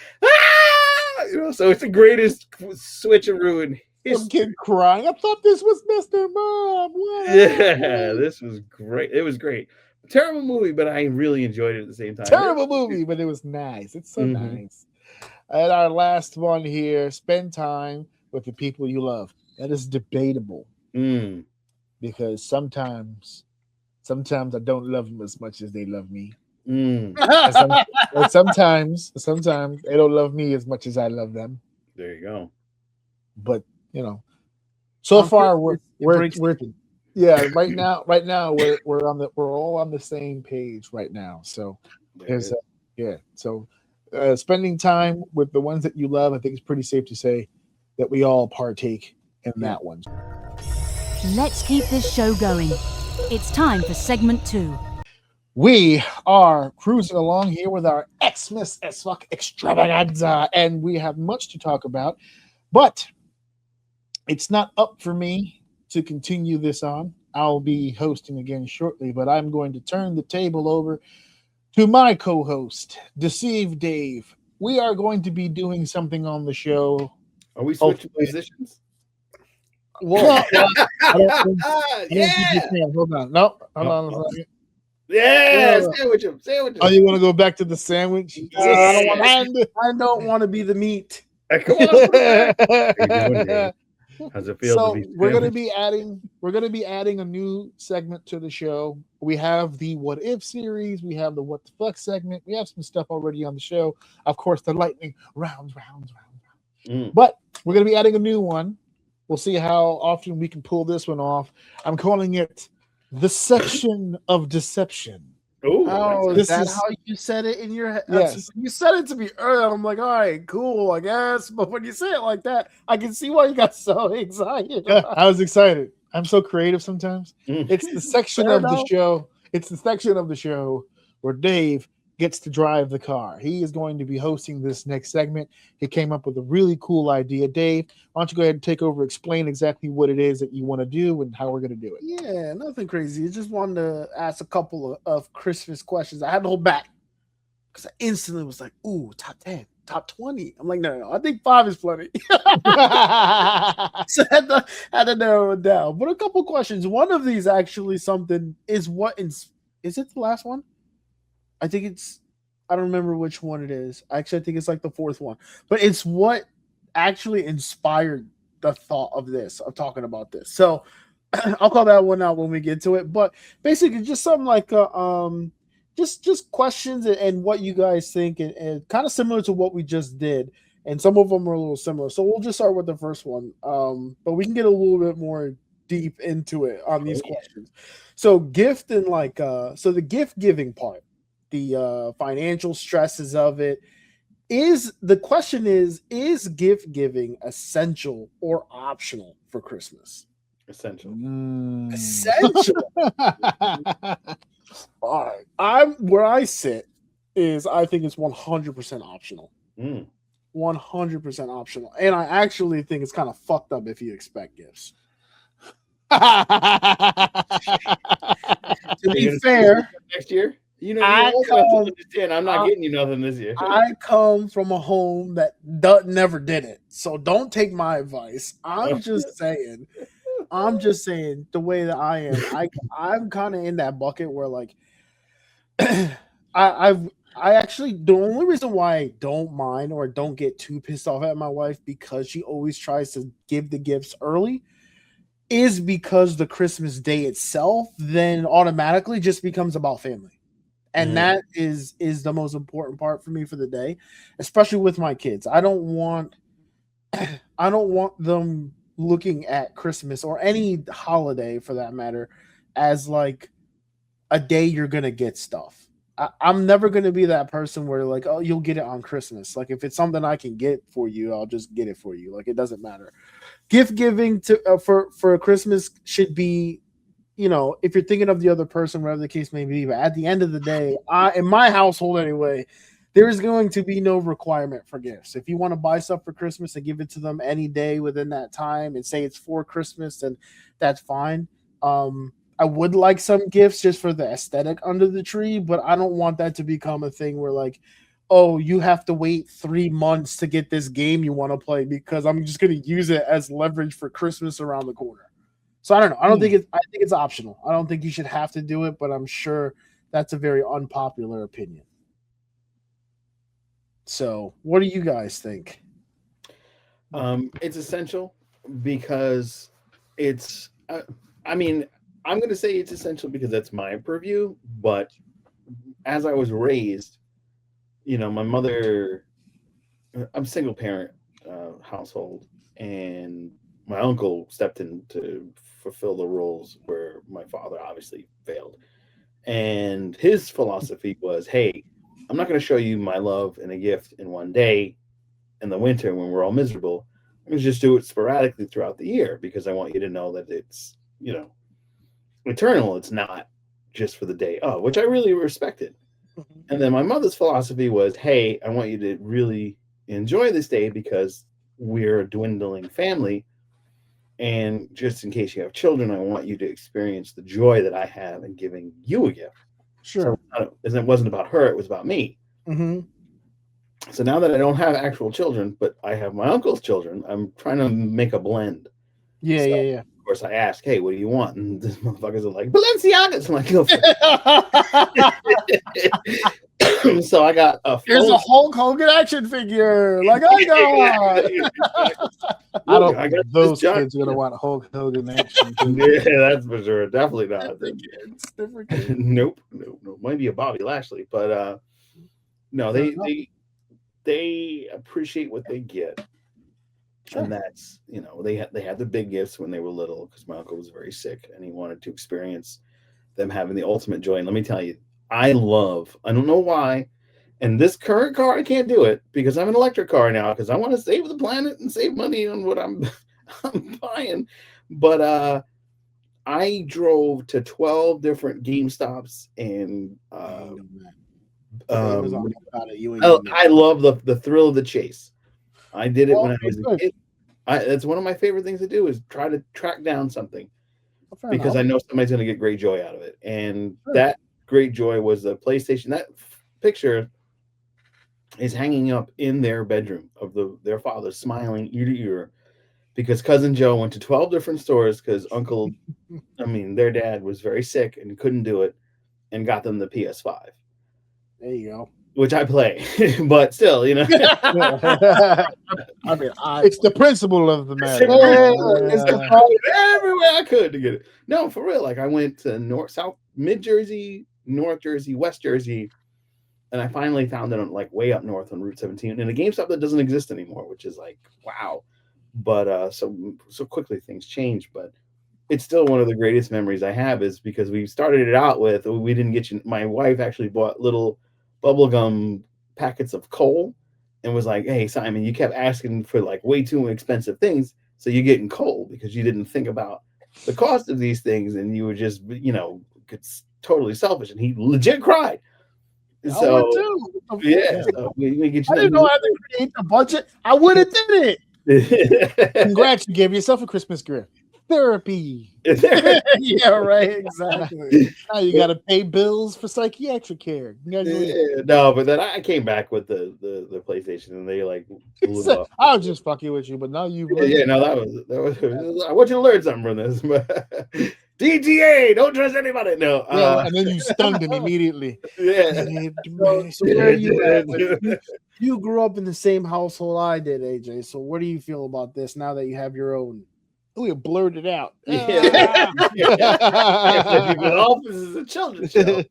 so it's the greatest switcheroo in history. Some kid crying. I thought this was Mr. Mom. What? Yeah, this was great. It was great. Terrible movie, but I really enjoyed it at the same time. Terrible movie, but it was nice. It's so nice. And our last one here, spend time with the people you love. That is debatable. Because sometimes I don't love them as much as they love me. Sometimes they don't love me as much as I love them. There you go. But so far we're right now we're all on the same page right now. So So spending time with the ones that you love, I think it's pretty safe to say that we all partake in that one. Let's keep this show going. It's time for segment 2. We are cruising along here with our Xmas as fuck extravaganza, and we have much to talk about, but it's not up for me to continue this on. I'll be hosting again shortly, but I'm going to turn the table over to my co-host, Deceive Dave. We are going to be doing something on the show. Are we switching positions? Well, I don't think Yeah. you can. Hold on. No, hold on a second. Yeah, Yeah. sandwich him. Oh, you want to go back to the sandwich? I don't want to be the meat. Hey, come on. Put it back. How you doing, Dave? How's it feel So to be we're gonna sandwiched? be adding a new segment to the show. We have the What If series, we have the What the Fuck segment, we have some stuff already on the show. Of course, the lightning rounds. But we're gonna be adding a new one. We'll see how often we can pull this one off. I'm calling it the section of deception. Oh, This is that is- how you said it in your head? Yes. You said it to me earlier. I'm like, all right, cool, I guess. But when you say it like that, I can see why you got so excited. I was excited. I'm so creative sometimes. It's the section Fair of the enough. show. It's the section of the show where Dave gets to drive the car. He is going to be hosting this next segment. He came up with a really cool idea. Dave, why don't you go ahead and take over, explain exactly what it is that you want to do and how we're going to do it. Yeah, nothing crazy. I just wanted to ask a couple of Christmas questions. I had to hold back because I instantly was like, ooh, top 10, top 20. I'm like, no, I think 5 is plenty. So I had to narrow it down. But a couple questions. One of these actually something is is it the last one? I think I don't remember which one it is. Actually, I think it's like the 4th one. But it's what actually inspired the thought of talking about this. So I'll call that one out when we get to it. But basically just something like just questions and what you guys think and kind of similar to what we just did. And some of them are a little similar. So we'll just start with the first one. But we can get a little bit more deep into it on these questions. So gift and so the gift giving part, the financial stresses of it. The question is gift giving essential or optional for Christmas? Essential. Essential. All right. Where I sit is I think it's 100% optional. 100% optional. And I actually think it's kind of fucked up if you expect gifts. To be fair, next year, you know, I'm not getting you nothing this year. I come from a home that never did it, so don't take my advice. I'm just saying the way that I am. I'm kind of in that bucket where like I actually, the only reason why I don't mind or don't get too pissed off at my wife because she always tries to give the gifts early is because the Christmas day itself then automatically just becomes about family. And that is the most important part for me for the day, especially with my kids. I don't want them looking at Christmas or any holiday for that matter as like a day you're going to get stuff. I'm never going to be that person where like, oh, you'll get it on Christmas. Like if it's something I can get for you, I'll just get it for you. Like it doesn't matter. Gift giving for Christmas should be, you know, if you're thinking of the other person, whatever the case may be, but at the end of the day, in my household anyway, there is going to be no requirement for gifts. If you want to buy stuff for Christmas and give it to them any day within that time and say it's for Christmas, then that's fine. I would like some gifts just for the aesthetic under the tree, but I don't want that to become a thing where like, oh, you have to wait 3 months to get this game you want to play because I'm just going to use it as leverage for Christmas around the corner. So I don't know. I think it's optional. I don't think you should have to do it, but I'm sure that's a very unpopular opinion. So what do you guys think? It's essential because it's, I mean, I'm going to say it's essential because that's my purview, but as I was raised, you know, my mother, I'm a single parent household, and my uncle stepped in to fulfill the roles where my father obviously failed. And his philosophy was, hey, I'm not going to show you my love and a gift in one day in the winter when we're all miserable. I'm going to just do it sporadically throughout the year because I want you to know that it's, you know, eternal. It's not just for the day of, which I really respected. And then my mother's philosophy was, hey, I want you to really enjoy this day because we're a dwindling family. And just in case you have children, I want you to experience the joy that I have in giving you a gift. Sure. So it wasn't about her, it was about me. Mm-hmm. So now that I don't have actual children, but I have my uncle's children, I'm trying to make a blend. Yeah, So, yeah. Of course, I ask, hey, what do you want? And this motherfuckers are like, Balenciagas. I'm like, go for it. So I got Here's a Hulk Hogan action figure. Like I got. I don't think those kids are gonna want Hulk Hogan action. Yeah, that's for sure. Definitely not. Different kids. Nope. Might be a Bobby Lashley, but no, they appreciate what they get. Sure. And that's, they had the big gifts when they were little because my uncle was very sick and he wanted to experience them having the ultimate joy. And let me tell you, I don't know why, and this current car, I can't do it because I'm an electric car now because I want to save the planet and save money on what I'm buying. But I drove to 12 different GameStops and I love the thrill of the chase. I did it when I was a kid. That's one of my favorite things to do is try to track down something because I know somebody's going to get great joy out of it. And that great joy was the PlayStation. That picture is hanging up in their bedroom of their father smiling ear to ear because Cousin Joe went to 12 different stores because their dad was very sick and couldn't do it and got them the PS5. There you go. Which I play, but still, it's the principle of the matter. Everywhere I could to get it. No, for real. Like I went to North, South, Mid Jersey, North Jersey, West Jersey, and I finally found it on like way up north on Route 17 in a GameStop that doesn't exist anymore, which is like wow. But so quickly things change, but it's still one of the greatest memories I have is because we started it out with we didn't get you. My wife actually bought little bubblegum packets of coal and was like, hey, Simon, you kept asking for like way too expensive things. So you're getting coal because you didn't think about the cost of these things. And you were just, it's totally selfish. And he legit cried. So, yeah. So we get you I didn't know how to create the budget. I would have did it. Congrats, you gave yourself a Christmas gift. Therapy. Yeah, right. Exactly. Now you got to pay bills for psychiatric care. No, but then I came back with the PlayStation, and they like blew up. I was just fucking with you, but now you. No, that was. I want you to learn something from this. DTA, don't trust anybody. No, and then you stunned him immediately. Yeah. So where are you at? You grew up in the same household I did, AJ. So what do you feel about this now that you have your own? We blurted it out. This is a children's show.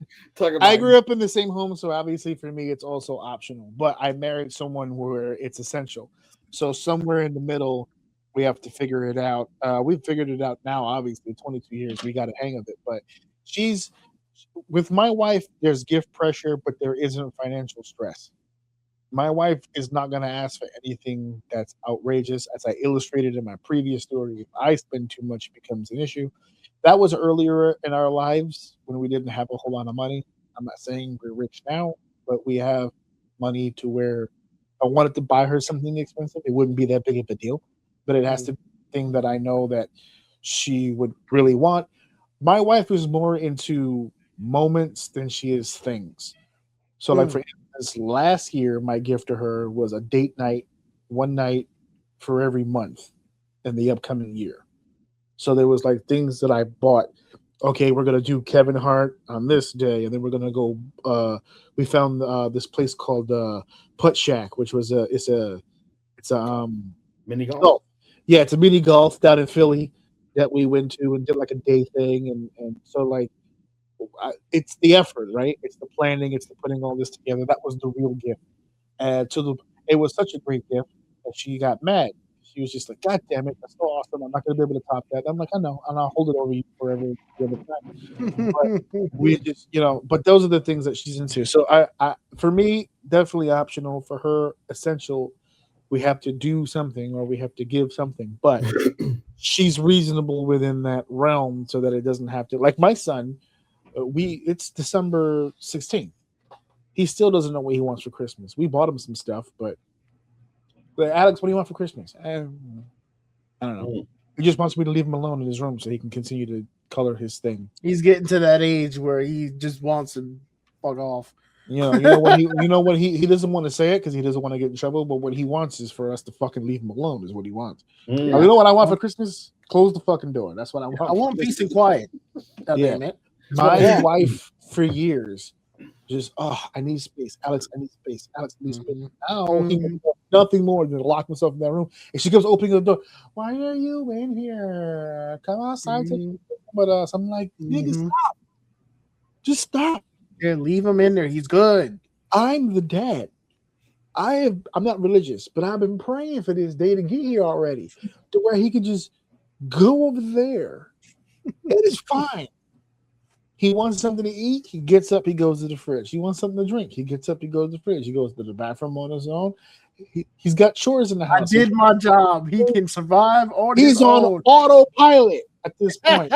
I grew up in the same home, so obviously for me it's also optional. But I married someone where it's essential. So somewhere in the middle, we have to figure it out. We've figured it out now. Obviously, 22 years, we got a hang of it. But with my wife. There's gift pressure, but there isn't financial stress. My wife is not going to ask for anything that's outrageous. As I illustrated in my previous story, if I spend too much, it becomes an issue. That was earlier in our lives when we didn't have a whole lot of money. I'm not saying we're rich now, but we have money to where if I wanted to buy her something expensive, it wouldn't be that big of a deal. But it has to be a thing that I know that she would really want. My wife is more into moments than she is things. So like for instance, last year, my gift to her was a date night, one night for every month in the upcoming year. So there was like things that I bought. Okay, we're gonna do Kevin Hart on this day, and then we're gonna go. We found this place called Putt Shack, which was it's a mini golf. Yeah, it's a mini golf down in Philly that we went to and did like a day thing, and so like. It's the effort, right? It's the planning. It's the putting all this together. That was the real gift. It was such a great gift that she got mad. She was just like, "God damn it, that's so awesome! I'm not gonna be able to top that." I'm like, "I know, and I'll hold it over you forever." But we just, but those are the things that she's into. So I, for me, definitely optional. For her, essential. We have to do something or we have to give something, but she's reasonable within that realm, so that it doesn't have to. Like my son, it's December 16th. He still doesn't know what he wants for Christmas. We bought him some stuff, but Alex, what do you want for Christmas? I don't know. He just wants me to leave him alone in his room so he can continue to color his thing. He's getting to that age where he just wants to fuck off. You know what he doesn't want to say it because he doesn't want to get in trouble. But what he wants is for us to fucking leave him alone. Is what he wants. You know what I want for Christmas? Close the fucking door. That's what I want. I want peace and quiet. Yeah, man. My wife for years just I need space, Alex. I need space, Alex. I need space. Now he wants nothing more than to lock himself in that room. And she comes opening the door. Why are you in here? Come outside with us. I'm like, nigga, stop. Just stop. Yeah, leave him in there. He's good. I'm the dad. I'm not religious, but I've been praying for this day to get here already, to where he could just go over there. It is fine. He wants something to eat. He gets up. He goes to the fridge. He wants something to drink. He gets up. He goes to the fridge. He goes to the bathroom on his own. He's got chores in the house. I did my job. He can survive on He's his on own. autopilot at this point.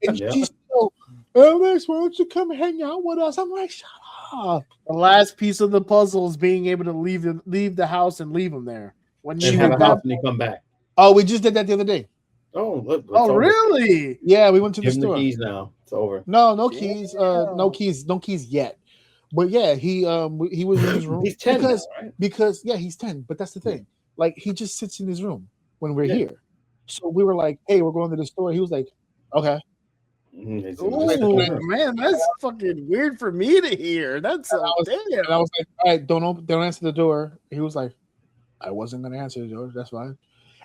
And she's so, Alex, why don't you come hang out with us? I'm like, shut up. The last piece of the puzzle is being able to leave the house and leave him there. When And have a house when you come back. Oh, we just did that the other day. Oh, look. Oh, really? Yeah, we went to the Give him store. the keys now. It's over. No keys. No keys yet. But yeah, he was in his room. He's 10 because, now, right? Because he's 10. But that's the thing. Like, he just sits in his room when we're here. So we were like, hey, we're going to the store. He was like, okay. Oh man, that's fucking weird for me to hear. That's damn. And I was like, all right, don't answer the door. He was like, I wasn't gonna answer the door. That's fine.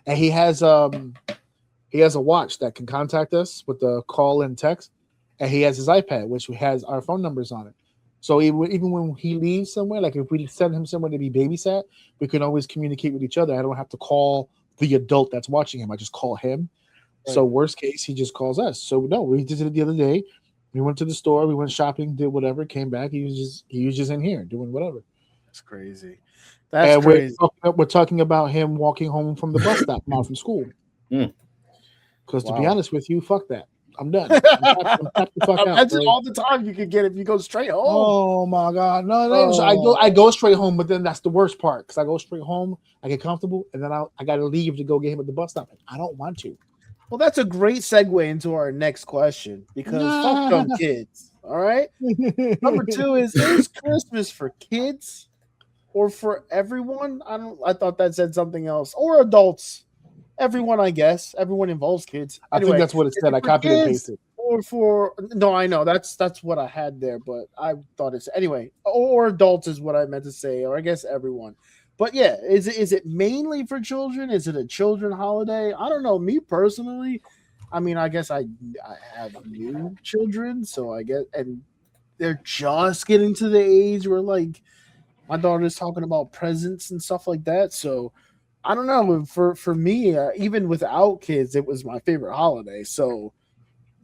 And he has a watch that can contact us with the call and text, and he has his iPad, which has our phone numbers on it. So even when he leaves somewhere, like if we send him somewhere to be babysat, we can always communicate with each other. I don't have to call the adult that's watching him. I just call him. Right. So worst case, he just calls us. So no, we did it the other day. We went to the store, we went shopping, did whatever, came back. He was just in here doing whatever. That's crazy. That's crazy. We're talking about him walking home from the bus stop now from school. Because to be honest with you, fuck that. I'm done. That's all the time you could get if you go straight home. Oh my god, no! I go straight home, but then that's the worst part because I go straight home, I get comfortable, and then I got to leave to go get him at the bus stop. I don't want to. Well, that's a great segue into our next question because fuck them kids. All right. Number 2 is Christmas for kids or for everyone? I thought that said something else. Or adults. Everyone, I guess. Everyone involves kids. Anyway, I think that's what it said. I copied and pasted. Or no, I know that's what I had there, but I thought it's anyway. Or adults is what I meant to say, or I guess everyone. But yeah, is it mainly for children? Is it a children holiday? I don't know. Me personally, I mean, I guess I have new children, so I guess, and they're just getting to the age where like my daughter's talking about presents and stuff like that. So I don't know. For me, even without kids, it was my favorite holiday. So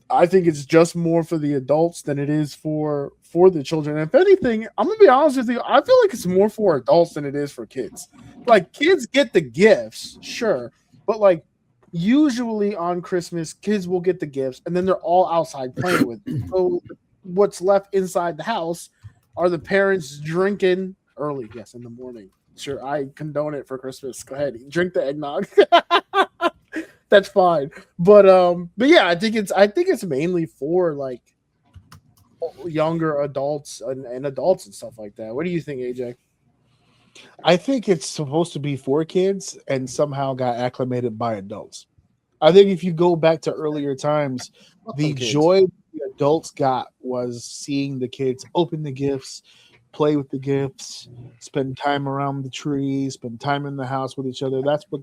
I think it's just more for the adults than it is for the children. And if anything, I'm gonna be honest with you, I feel like it's more for adults than it is for kids. Like kids get the gifts, sure, but like usually on Christmas, kids will get the gifts and then they're all outside playing with it. So what's left inside the house are the parents drinking early, yes, in the morning. Sure, I condone it for Christmas. Go ahead, drink the eggnog. That's fine. But yeah, I think it's mainly for like younger adults and adults and stuff like that. What do you think, AJ? I think it's supposed to be for kids and somehow got acclimated by adults. I think if you go back to earlier times, the joy the adults got was seeing the kids open the gifts, play with the gifts, spend time around the tree, spend time in the house with each other. That's what,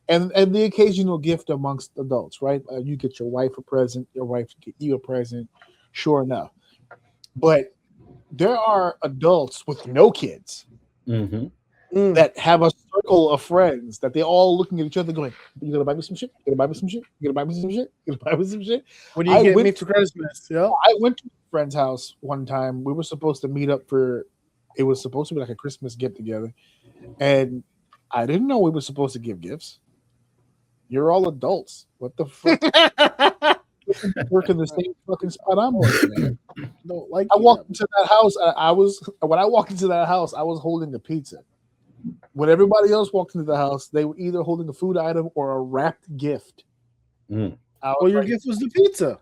and the occasional gift amongst adults, right? You get your wife a present, your wife get you a present, sure enough. But there are adults with no kids that have a circle of friends that they all looking at each other going, you gonna buy me some shit? You gonna buy me some shit? You gonna buy me some shit? You gonna buy me some shit? What do you get me for Christmas? Yeah. I went to a friend's house one time. We were supposed to meet up it was supposed to be like a Christmas get together. And I didn't know we were supposed to give gifts. You're all adults. What the fuck? Work in the same fucking spot I'm working at. Don't like. I walked into that house. When I walked into that house, I was holding the pizza. When everybody else walked into the house, they were either holding a food item or a wrapped gift. Mm. Well, your gift was the pizza.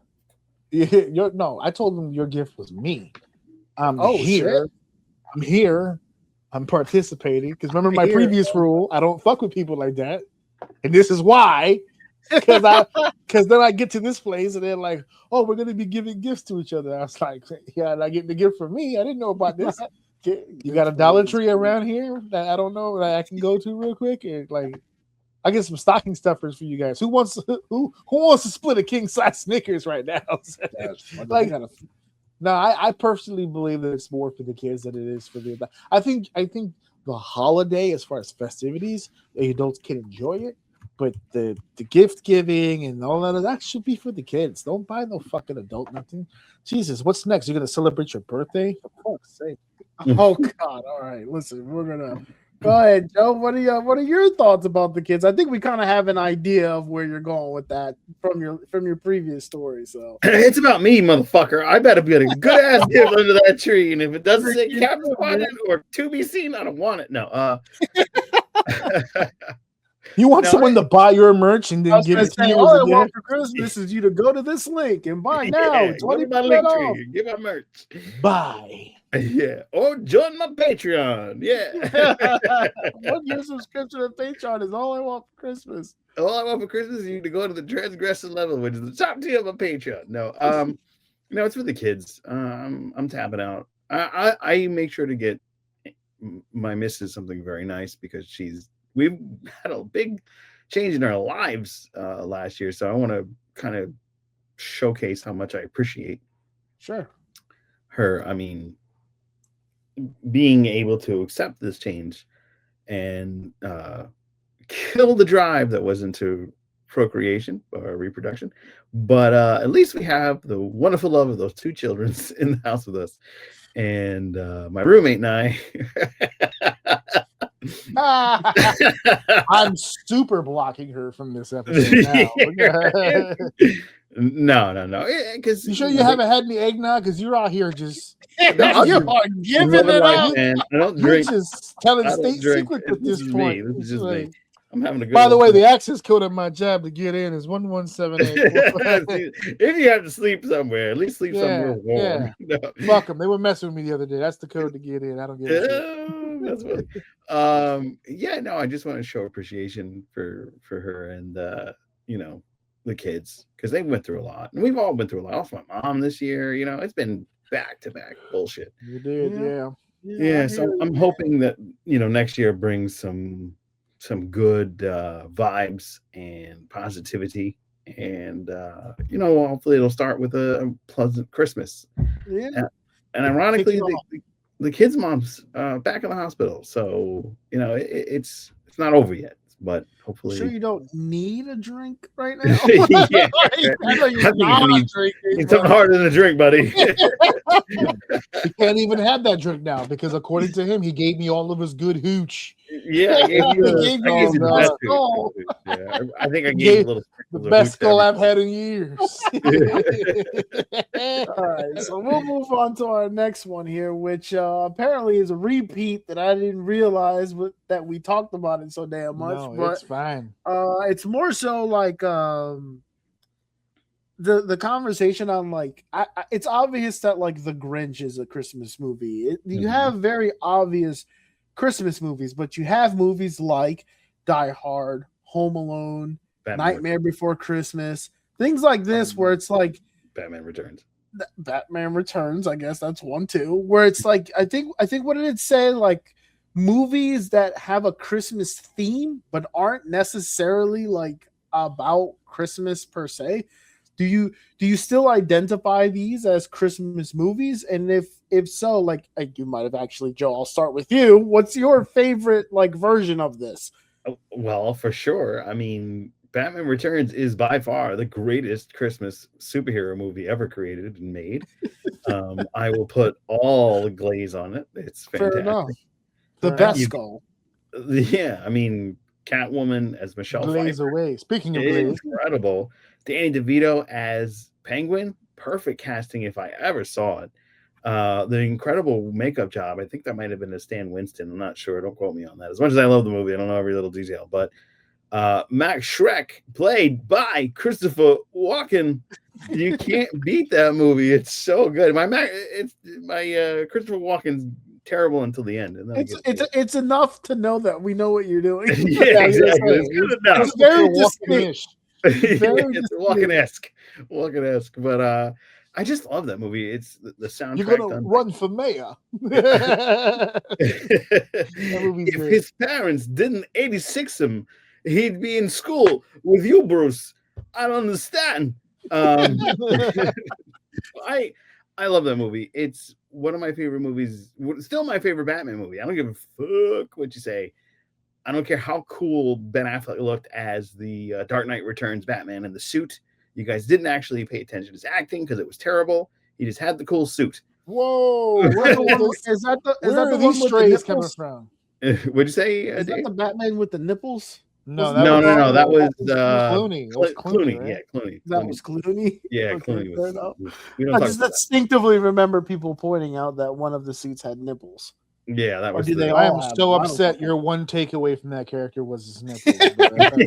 Yeah, no, I told them your gift was me. I'm here. Shit. I'm here. I'm participating. Because remember my previous rule, I don't fuck with people like that. And this is why. Because then I get to this place and they're like, oh, we're gonna be giving gifts to each other. I was like, yeah, and I get the gift from me. I didn't know about this. You got a Dollar Tree around here that I don't know that I can go to real quick? And like, I get some stocking stuffers for you guys. Who wants to split a king size Snickers right now? Like, no, I personally believe that it's more for the kids than it is for the adults. I think the holiday, as far as festivities, the adults can enjoy it, but the gift giving and all that should be for the kids. Don't buy no fucking adult nothing. Jesus, what's next? You're gonna celebrate your birthday? For fuck's sake. Oh God! All right, listen, we're gonna go ahead, Joe. What are your thoughts about the kids? I think we kind of have an idea of where you're going with that from your previous story. So it's about me, motherfucker. I better get a good ass gift under that tree, and if it doesn't say Captain Planet or to be seen, I don't want it. No. You want someone to buy your merch and then give it to you? All I want for Christmas is you to go to this link and buy now. 20% off. Give my merch. Buy. Yeah, or join my Patreon. Yeah. 1 year subscription to Patreon is all I want for Christmas. All I want for Christmas is you to go to the transgressor level, which is the top tier of my Patreon. No, it's for the kids. I'm tapping out. I make sure to get my missus something very nice because we've had a big change in our lives last year, so I want to kind of showcase how much I appreciate her. I mean, being able to accept this change and kill the drive that was into procreation or reproduction, but at least we have the wonderful love of those two children in the house with us, and my roommate and I. I'm super blocking her from this episode now. No. Because you sure you haven't had any eggnog? Because you're out here just you are giving it up. Man, I don't you're drink. just telling state drink. secrets at this point. This is just me. I'm having a good. By the way, the access code of my job to get in is 11784. If you have to sleep somewhere, at least sleep somewhere warm. Yeah. No. Fuck them. They were messing with me the other day. That's the code to get in. I don't get it. That's funny. I just want to show appreciation for her and the kids, because they went through a lot, and we've all been through a lot. Also, my mom this year, it's been back to back bullshit. You did, yeah. So I'm hoping that next year brings some good vibes and positivity, and hopefully it'll start with a pleasant Christmas. And ironically, the kids' mom's back in the hospital, so it's not over yet. But hopefully, sure you don't need a drink right now. Yeah, I know you're not drinking. Something harder than a drink, buddy. He can't even have that drink now because, according to him, he gave me all of his good hooch. Yeah, I think I gave you the best skull I've had in years. All right, so we'll move on to our next one here, which apparently is a repeat that I didn't realize that we talked about it so damn much. No, but it's fine. It's more so like the conversation on like it's obvious that like The Grinch is a Christmas movie. You have very obvious Christmas movies, but you have movies like Die Hard, Home Alone, Nightmare Before Christmas, things like this, where it's like Batman Returns. I guess that's one too. Where it's like I think what did it say? Like movies that have a Christmas theme but aren't necessarily like about Christmas per se. Do you still identify these as Christmas movies? And if so, like you might have actually, Joe, I'll start with you. What's your favorite like version of this? Well, for sure. I mean, Batman Returns is by far the greatest Christmas superhero movie ever created and made. I will put all the glaze on it. It's fantastic. Fair enough. The best skull. Yeah, I mean, Catwoman as Michelle Blaze Pfeiffer. away. Speaking of Blaze, Incredible. Danny DeVito as Penguin. Perfect casting if I ever saw it. The incredible makeup job. I think that might have been a Stan Winston. I'm not sure. Don't quote me on that. As much as I love the movie, I don't know every little detail. But Max Schreck, played by Christopher Walken. You can't beat that movie. It's so good. My Christopher Walken's terrible until the end. And then It's enough to know that we know what you're doing. yeah, exactly. It's good enough. It's very distinct. It's Walken-esque. But I just love that movie. It's the soundtrack. you're gonna run for mayor. If his parents didn't 86 him, he'd be in school with you, Bruce. I don't understand. I love that movie. It's one of my favorite movies. Still my favorite Batman movie. I don't give a fuck what you say. I don't care how cool Ben Affleck looked as the Dark Knight Returns Batman in the suit. You guys didn't actually pay attention to his acting because it was terrible. He just had the cool suit. Whoa! Is that the one with the strays coming nipples? from? What'd you say? Is that the Batman with the nipples? No, No. That was Clooney. It was Clooney. right? Yeah, Clooney. That was Clooney. Yeah, Okay, Clooney fair was. enough. We don't I talk just about that. distinctively remember people pointing out that one of the suits had nipples. Yeah, that Or was. do they I all am have so them? I don't upset. fucking- Your one takeaway from that character was his nipples. Exactly.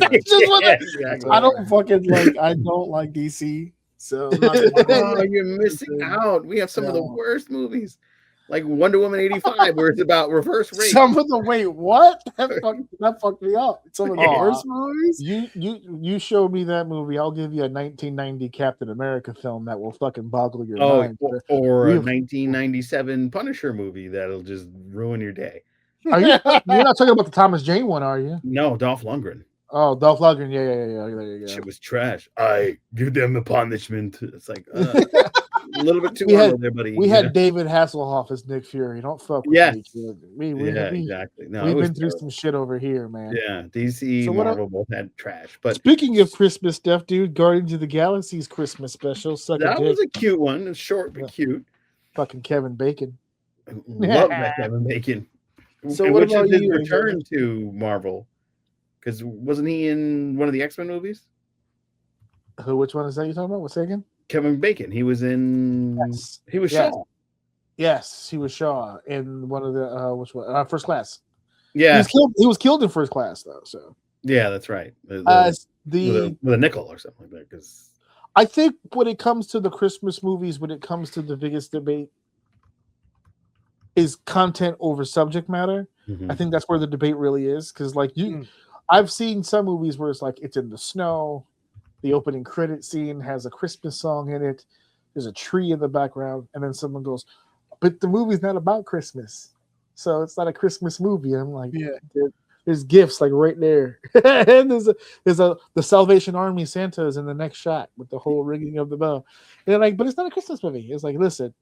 I don't like DC, so I'm not Oh, you're missing out. We have some of the No. worst movies, like Wonder Woman 85, where it's about reverse rape. Some of the what? That fucked me up. Some of the Oh, worst movies. You showed me that movie. I'll give you a 1990 Captain America film that will fucking boggle your Oh, mind. or a You- 1997 Punisher movie that'll just ruin your day. Are you? You're not talking about the Thomas Jane one, are you? No, Dolph Lundgren. Oh, Dolph Lundgren. Yeah. There you Shit go. was trash. I give them the punishment. It's like a little bit too We had- early there, buddy. We Yeah. had David Hasselhoff as Nick Fury. Don't fuck with Yes. me, kid. Yeah, exactly. No, it We've was been through terrible. some shit over here, man. Yeah, DC, So what Marvel both had trash, but Speaking of Christmas stuff, dude, Guardians of the Galaxy's Christmas special. Suck a that dick. was a cute one. It was short but Yeah. cute. Fucking Kevin Bacon. Love that Kevin Bacon. So And what which about is his you, return to Marvel? Because wasn't he in one of the X-Men movies? Which one is that you talking about? What's that again? Kevin Bacon. He was in. Yes. He was Yes. Shaw. Yes, he was Shaw in one of the which one? First Class. Yeah, He was killed in First Class though. So yeah, that's right. With a nickel or something like that. Because I think when it comes to the Christmas movies, when it comes to the biggest debate, is content over subject matter. I think that's where the debate really is. Because I've seen some movies where it's like it's in the snow, the opening credit scene has a Christmas song in it, there's a tree in the background, and then someone goes, "But the movie's not about Christmas, so it's not a Christmas movie." I'm like, Yeah. There's gifts like right there, and there's the Salvation Army Santa is in the next shot with the whole ringing of the bell. And they're like, but it's not a Christmas movie. It's like, listen,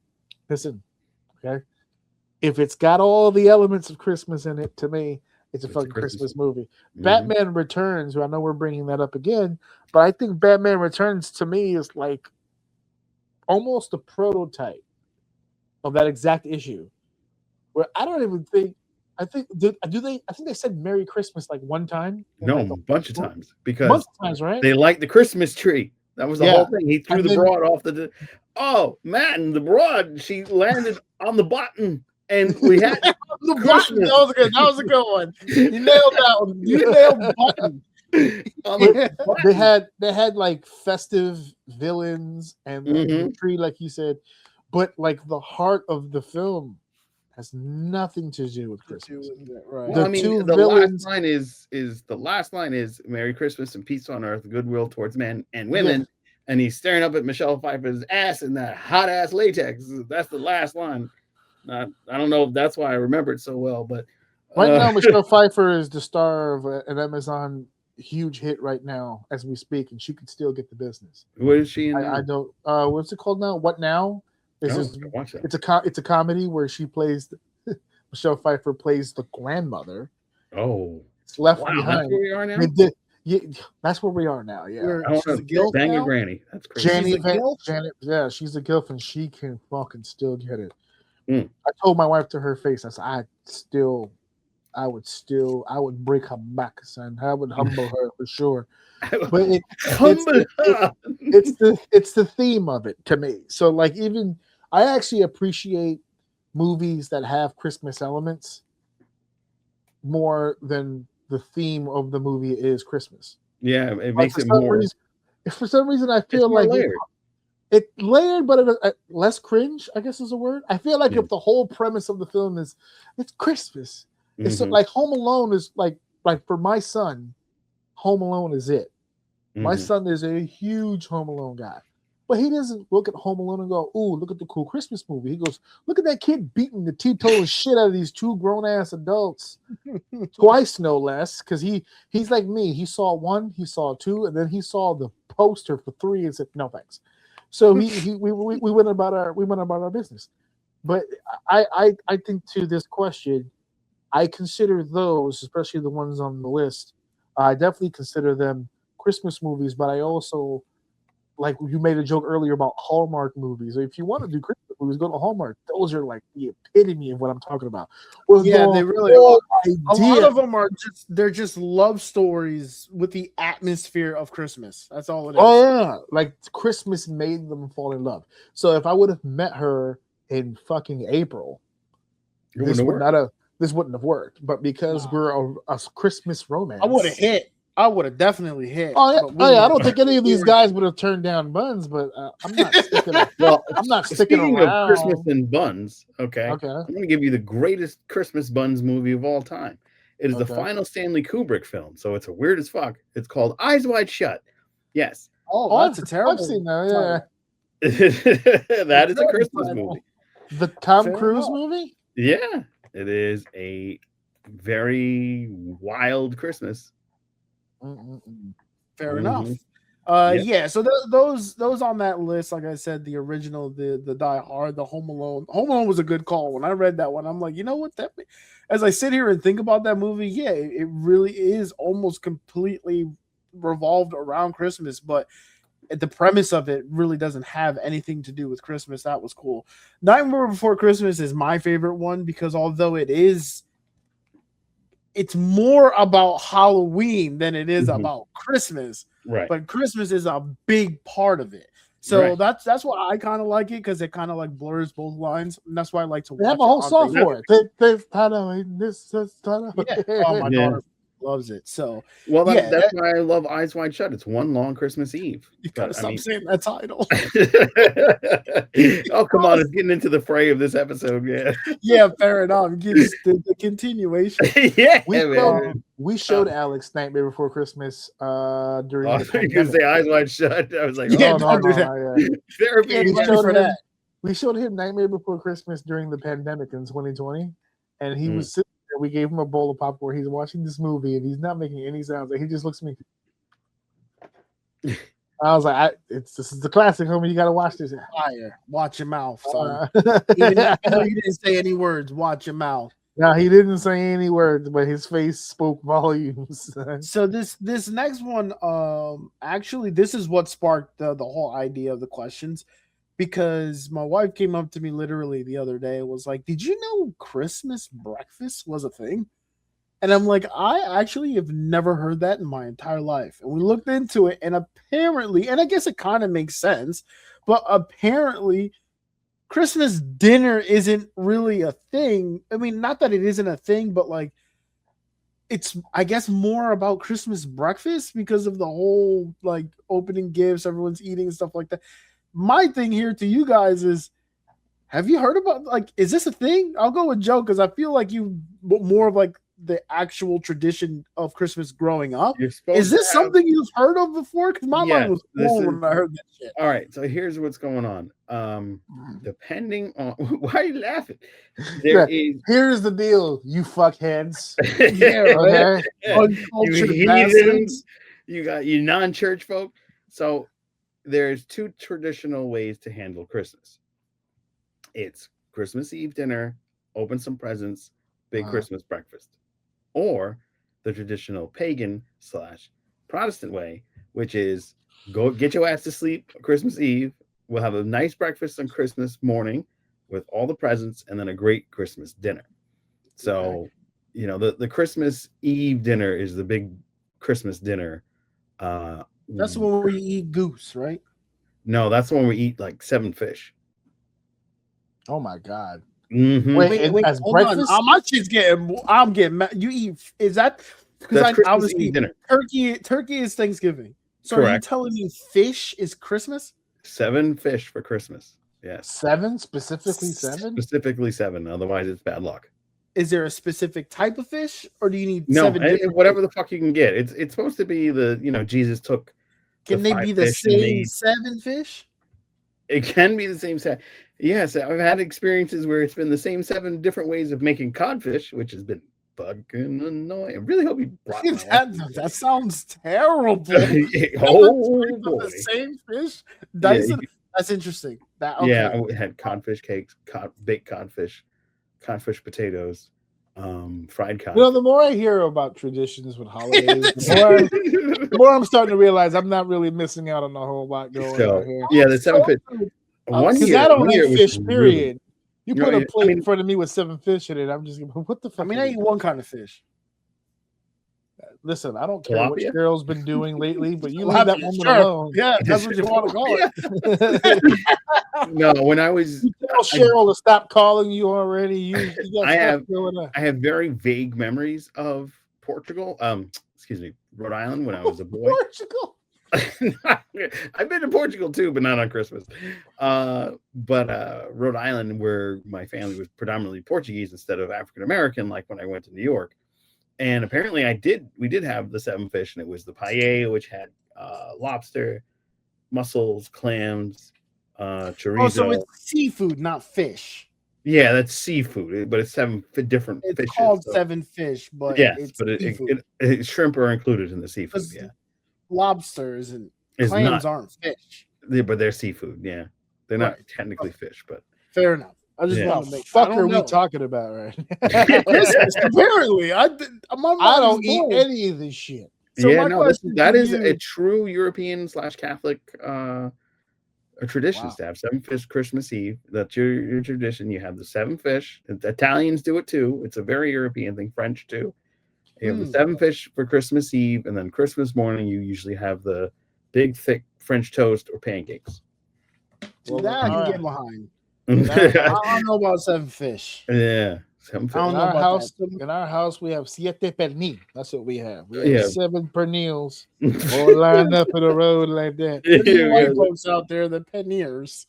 okay. If it's got all the elements of Christmas in it, to me, it's a fucking Christmas movie. Batman Returns, who I know we're bringing that up again, but I think Batman Returns to me is like almost a prototype of that exact issue. Where I don't even think, I think they said Merry Christmas like one time. No, Like a bunch of times because bunch of times, right? they liked the Christmas tree. That was the Yeah. whole thing. He threw And the then- broad off the. Oh man, the broad she landed on the button, and we had The Christmas. button. That was a good one. You nailed that one. You nailed button. on the button. They had like festive villains and the Mhm. tree, like you said, but like the heart of the film has nothing to do with Christmas. Right. Well, The I mean, two the villains- last line is Merry Christmas and peace on earth, goodwill towards men and women. And he's staring up at Michelle Pfeiffer's ass in that hot ass latex. That's the last line. I don't know if that's why I remember it so well, but Right now, Michelle Pfeiffer is the star of an Amazon huge hit right now as we speak, and she could still get the business. what is she in? I don't. What's it called now? What now? This is watch that. it's a comedy where she plays Michelle Pfeiffer plays the grandmother. Oh, It's Left wow, that's Behind. where we are now. Yeah, that's where we are now. Yeah. Where I don't she's know. a gilf Bang your now? granny. That's crazy. Janet, She's a gilf? yeah, she's a gilf and she can fucking still get it. Mm. I told my wife to her face, I said, I would break her back, son. I would humble her for sure. But it's the theme of it to me. So like even I actually appreciate movies that have Christmas elements more than the theme of the movie is Christmas. Yeah, it makes it more. For some reason, I feel like it's layered, but less cringe, I guess is a word. I feel like if the whole premise of the film is it's Christmas, it's like Home Alone is like for my son, Home Alone is it. My son is a huge Home Alone guy, but he doesn't look at Home Alone and go, "Ooh, look at the cool Christmas movie." He goes, "Look at that kid beating the teetotal shit out of these two grown ass adults, twice no less." Because he's like me. He saw 1, he saw 2, and then he saw the poster for 3 and said, "No thanks." So we went about our business. But I think to this question, I consider those, especially the ones on the list, I definitely consider them Christmas movies, but I also, like you made a joke earlier about Hallmark movies. If you want to do Christmas movies, go to Hallmark. Those are like the epitome of what I'm talking about. Yeah, they really are. A lot of them are just love stories with the atmosphere of Christmas. That's all it is. Oh yeah, like Christmas made them fall in love. So if I would have met her in fucking April, this wouldn't have worked. But because we're a Christmas romance, I would have hit. I would have definitely hit. Oh yeah, I don't think any of these guys would have turned down buns, but I'm not sticking. I'm not sticking speaking around. Of Christmas and buns, okay. I'm going to give you the greatest Christmas buns movie of all time. It is the final Stanley Kubrick film, so it's a weird as fuck. It's called Eyes Wide Shut. Yes. Oh, that's a terrible. I've seen that. Yeah. That is a Christmas movie. The Tom Cruise movie. Yeah, it is a very wild Christmas. Fair enough. Yeah. So those on that list, like I said, the original, the Die Hard, the Home Alone. Home Alone was a good call. When I read that one, I'm like, you know what? As I sit here and think about that movie, yeah, it really is almost completely revolved around Christmas, but the premise of it really doesn't have anything to do with Christmas. That was cool. Nightmare Before Christmas is my favorite one because although it's more about Halloween than it is about Christmas. Right. But Christmas is a big part of it. So that's why I kind of like it because it kind of like blurs both lines. And that's why I like to watch it. They have a whole song for it. Oh, my daughter loves it. So that's why I love Eyes Wide Shut. It's one long Christmas Eve. You gotta stop saying that title. Oh, come on, it's getting into the fray of this episode. Yeah, fair enough. Gives the continuation. We showed Alex Nightmare Before Christmas during the pandemic. You say Eyes Wide Shut. I was like, don't do that. Therapy. We showed him Nightmare Before Christmas during the pandemic in 2020, and he was sitting there. We gave him a bowl of popcorn. He's watching this movie, and he's not making any sounds. Like, he just looks at me. I was like, this is the classic, homie. You got to watch this. Fire. Watch your mouth, son. Even though you didn't say any words, watch your mouth. No, he didn't say any words, but his face spoke volumes. So this next one, actually, this is what sparked the whole idea of the questions, because my wife came up to me literally the other day and was like, "Did you know Christmas breakfast was a thing?" And I'm like, I actually have never heard that in my entire life. And we looked into it, and apparently, and I guess it kind of makes sense, but apparently Christmas dinner isn't really a thing. I mean, not that it isn't a thing, but like it's, I guess, more about Christmas breakfast because of the whole like opening gifts, everyone's eating and stuff like that. My thing here to you guys is, have you heard about, like, is this a thing? I'll go with Joe because I feel like you more of like the actual tradition of Christmas growing up. Is this something you've heard of before? Because my mind was blown when I heard that shit. All right, so here's what's going on. Depending on why are you laughing? Here's the deal, you fuckheads. Right? You heathens, you got you non-church folk. So there's two traditional ways to handle Christmas. It's Christmas Eve dinner, open some presents, big Christmas breakfast. Or the traditional pagan / Protestant way, which is go get your ass to sleep Christmas Eve. We'll have a nice breakfast on Christmas morning with all the presents and then a great Christmas dinner. So you know, the Christmas Eve dinner is the big Christmas dinner. That's when we eat goose, right? No, that's when we eat like 7 fish. Oh my god! Mm-hmm. Wait, as hold breakfast? on. My shit's getting. I'm getting mad. You eat? Is that because That's I Christmas was Eve eating dinner. turkey? Turkey is Thanksgiving. So are you Correct. telling me fish is Christmas? 7 fish for Christmas. Yes. 7 specifically 7. Specifically 7. Otherwise, it's bad luck. Is there a specific type of fish, or do you need No, 7 different? whatever the fuck you can get. It's supposed to be the, you know, Jesus took. Can they 5 be the fish and same made- 7 fish? It can be the same set. Yes, I've had experiences where it's been the same 7 different ways of making codfish, which has been fucking annoying. I really hope you brought that sounds terrible. Oh boy. The same fish, Dyson. Yeah, That's interesting. That okay. yeah, I had codfish cakes, baked codfish potatoes, fried codfish. You know, the more I hear about traditions with holidays, the more I'm starting to realize I'm not really missing out on a whole lot going on here. Yeah, the 7 fish. Because I don't eat fish, was period. You No, put a yeah, plate I in mean- front of me with 7 fish in it, I'm just what the fuck? I mean, I eat one kind of fish. Listen, I don't care what Tilapia? Cheryl's been doing lately, but you leave that woman Sure. alone. Yeah, that's what you want to call it. No, when I was You tell Cheryl to stop calling you already. You got I stuff have- going on. I have very vague memories of Portugal. Excuse me, Rhode Island when I was a boy. Portugal. I've been to Portugal too, but not on Christmas. But Rhode Island, where my family was predominantly Portuguese instead of African American, like when I went to New York. And apparently we did have the 7 fish, and it was the paella, which had lobster, mussels, clams, chorizo. Oh, so it's seafood, not fish. Yeah, that's seafood, but it's 7 different It's fishes. called so- 7 fish, but Yes, it's but seafood. shrimp are included in the seafood. 'Cause Yeah, lobsters and it's clams not, aren't fish. but they're seafood. Yeah, they're not Right. technically fish, but Fair enough. I just Yeah. want What to the make. fuck I are don't we know. talking about right Christmas, apparently, my I mind don't is eat blown. any of this shit. So yeah, my no, question that to is you- a true European / Catholic tradition Wow. to have 7 fish Christmas Eve. That's your tradition. You have the 7 fish. The Italians do it too. It's a very European thing. French too. You have the 7 fish for Christmas Eve, and then Christmas morning you usually have the big thick French toast or pancakes. Well, that I can alright. get behind. Yeah, I don't know about 7 fish. 7 I fish. don't In know our about house, that. in our house, we have siete pernil. That's what we have. We have Yeah. 7 pernils all lined up in a road like that. There's Yeah, white yeah. folks out there that panniers.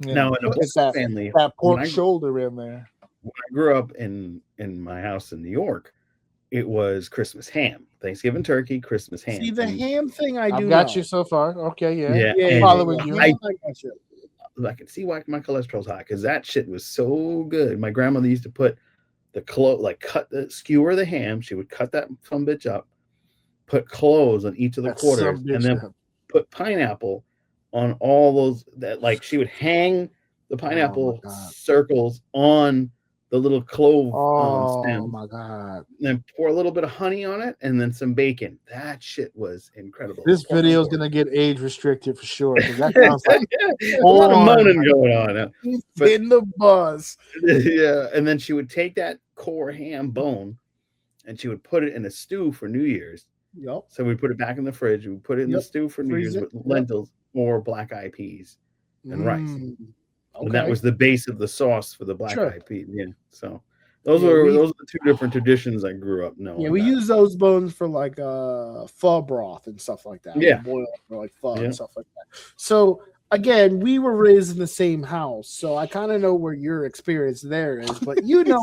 Yeah. Now in a Get black that, family, that pork when I- shoulder in there. when I grew up in my house in New York, it was Christmas ham, Thanksgiving turkey, Christmas ham. See, the And- ham thing I do I've got know. you so far. Okay, yeah. Yeah, Yeah, and following yeah, you. ham, I got you. I can see why my cholesterol's high because that shit was so good. My grandmother used to put the cut the skewer the ham. She would cut that some bitch up, put cloves on each of the That quarters, sumbitch and then up. put pineapple on all those. That like she would hang the pineapple God. circles on the little clove Oh stems. my god. And then pour a little bit of honey on it and then some bacon. That shit was incredible. This video is gonna get age restricted for sure. 'Cause that sounds like a lot of porn. moaning going on. He's But- getting the buzz. Yeah, and then she would take that core ham bone and she would put it in a stew for New Year's. Yup. So we put it back in the fridge. We put it in the Yep. stew for New Freeze Year's it. with Yep. lentils or black-eyed peas and rice. Okay. And that was the base of the sauce for the Sure. black-eyed peas. Yeah. So those Yeah, are we- those are the 2 different traditions I grew up knowing. Yeah, we about. use those bones for like pho broth and stuff like that. Yeah. Boil for like pho Yeah. and stuff like that. So again, we were raised in the same house, so I kind of know where your experience there is. But you know,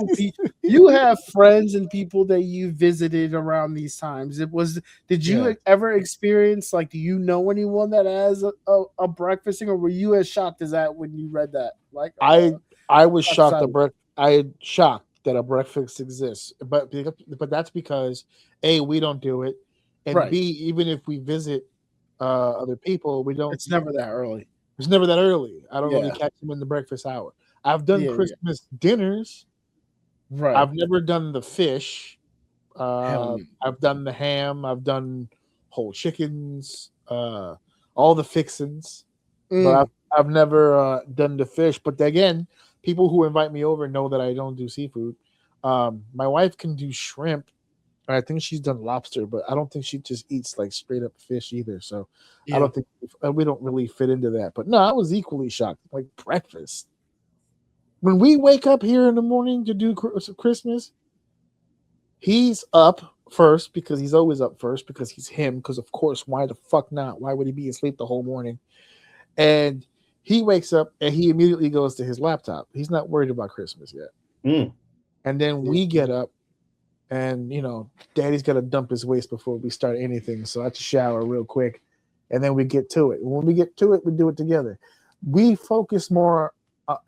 you have friends and people that you visited around these times. Did you Yeah. ever experience like? Do you know anyone that has a breakfasting, or were you as shocked as that when you read that? Like I was shocked outside- that a breakfast exists, but that's because A, we don't do it, and Right. B, even if we visit other people, we don't. it's never that early. It's never that early. I don't really Yeah. catch them in the breakfast hour. I've done Yeah, yeah. Christmas dinners. Right. I've never done the fish. Hell no. I've done the ham. I've done whole chickens. All the fixins. But I've never done the fish. But again, people who invite me over know that I don't do seafood. My wife can do shrimp. I think she's done lobster, but I don't think she just eats like straight up fish either. So I don't think we don't really fit into that. But no, I was equally shocked. Like breakfast. When we wake up here in the morning to do Christmas, he's up first because he's always up first because he's him. Because of course, why the fuck not? Why would he be asleep the whole morning? And he wakes up and he immediately goes to his laptop. He's not worried about Christmas yet. And then we get up. And, Daddy's got to dump his waste before we start anything. So I have to shower real quick. And then we get to it. When we get to it, we do it together. We focus more,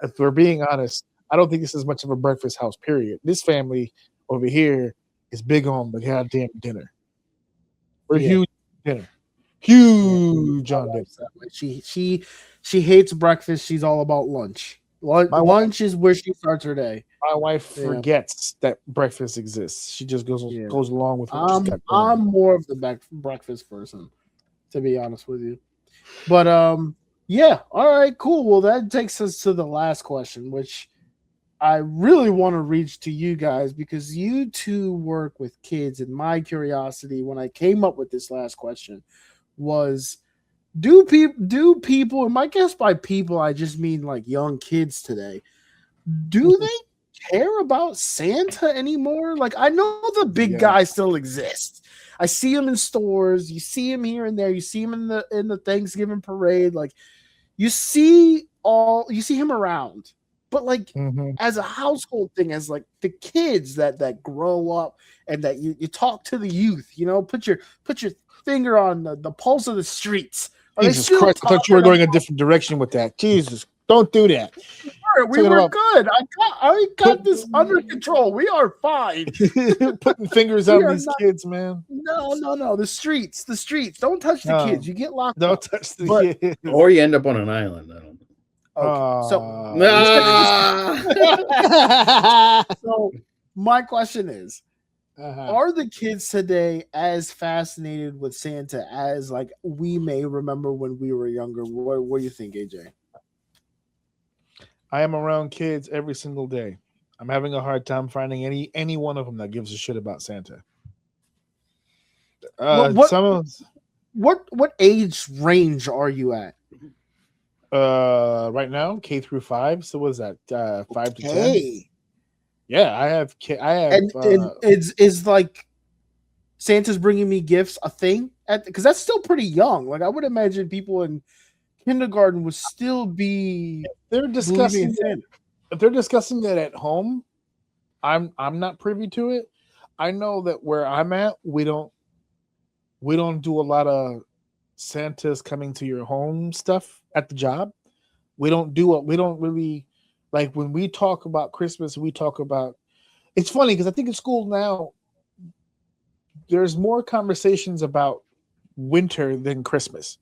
if we're being honest, I don't think this is much of a breakfast house, period. This family over here is big on the goddamn dinner. We're huge dinner. Huge on dinner. She hates breakfast. She's all about lunch. Lunch is where she starts her day. My wife forgets that breakfast exists. She just goes along with what I'm more of the breakfast person, to be honest with you. But all right, cool. Well, that takes us to the last question, which I really want to reach to you guys because you two work with kids, and my curiosity when I came up with this last question was, do people, and my guess by people I just mean like young kids today, do they care about Santa anymore? Like, I know the big guy still exists. I see him in stores. You see him here and there. You see him in the Thanksgiving parade. Like, you see him around. But like as a household thing, as like the kids that grow up and that you talk to the youth, put your finger on the pulse of the streets. Jesus Christ! I thought you were going a different direction with that. Jesus, don't do that. We were good. I got this under control. We are fine. Putting fingers on these kids, man. No. The streets. Don't touch the kids. You get locked up. Don't touch the kids. Or you end up on an island. I don't know. So my question is, are the kids today as fascinated with Santa as like we may remember when we were younger? What do you think, AJ? I am around kids every single day. I'm having a hard time finding any one of them that gives a shit about Santa. What age range are you at? Right now, K through 5. So what is that? 5 to 10. Yeah, I have. And is like Santa's bringing me gifts a thing? Because that's still pretty young. Like I would imagine people in kindergarten would still be. They're discussing Santa. If they're discussing that at home, I'm not privy to it. I know that where I'm at, we don't do a lot of Santa's coming to your home stuff at the job. We don't really. Like when we talk about Christmas, we talk about. It's funny because I think in school now, there's more conversations about winter than Christmas.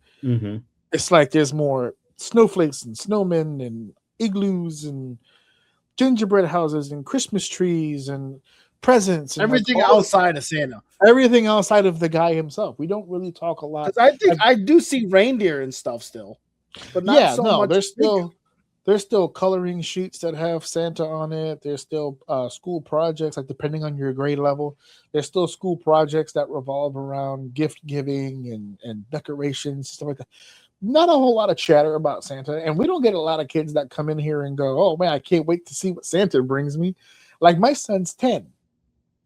It's like there's more snowflakes and snowmen and igloos and gingerbread houses and Christmas trees and presents. And everything outside of Santa. Everything outside of the guy himself. We don't really talk a lot. I think I do see reindeer and stuff still, but not so much. There's still coloring sheets that have Santa on it. There's still school projects, like depending on your grade level. There's still school projects that revolve around gift giving and decorations, stuff like that. Not a whole lot of chatter about Santa. And we don't get a lot of kids that come in here and go, oh, man, I can't wait to see what Santa brings me. Like my son's 10.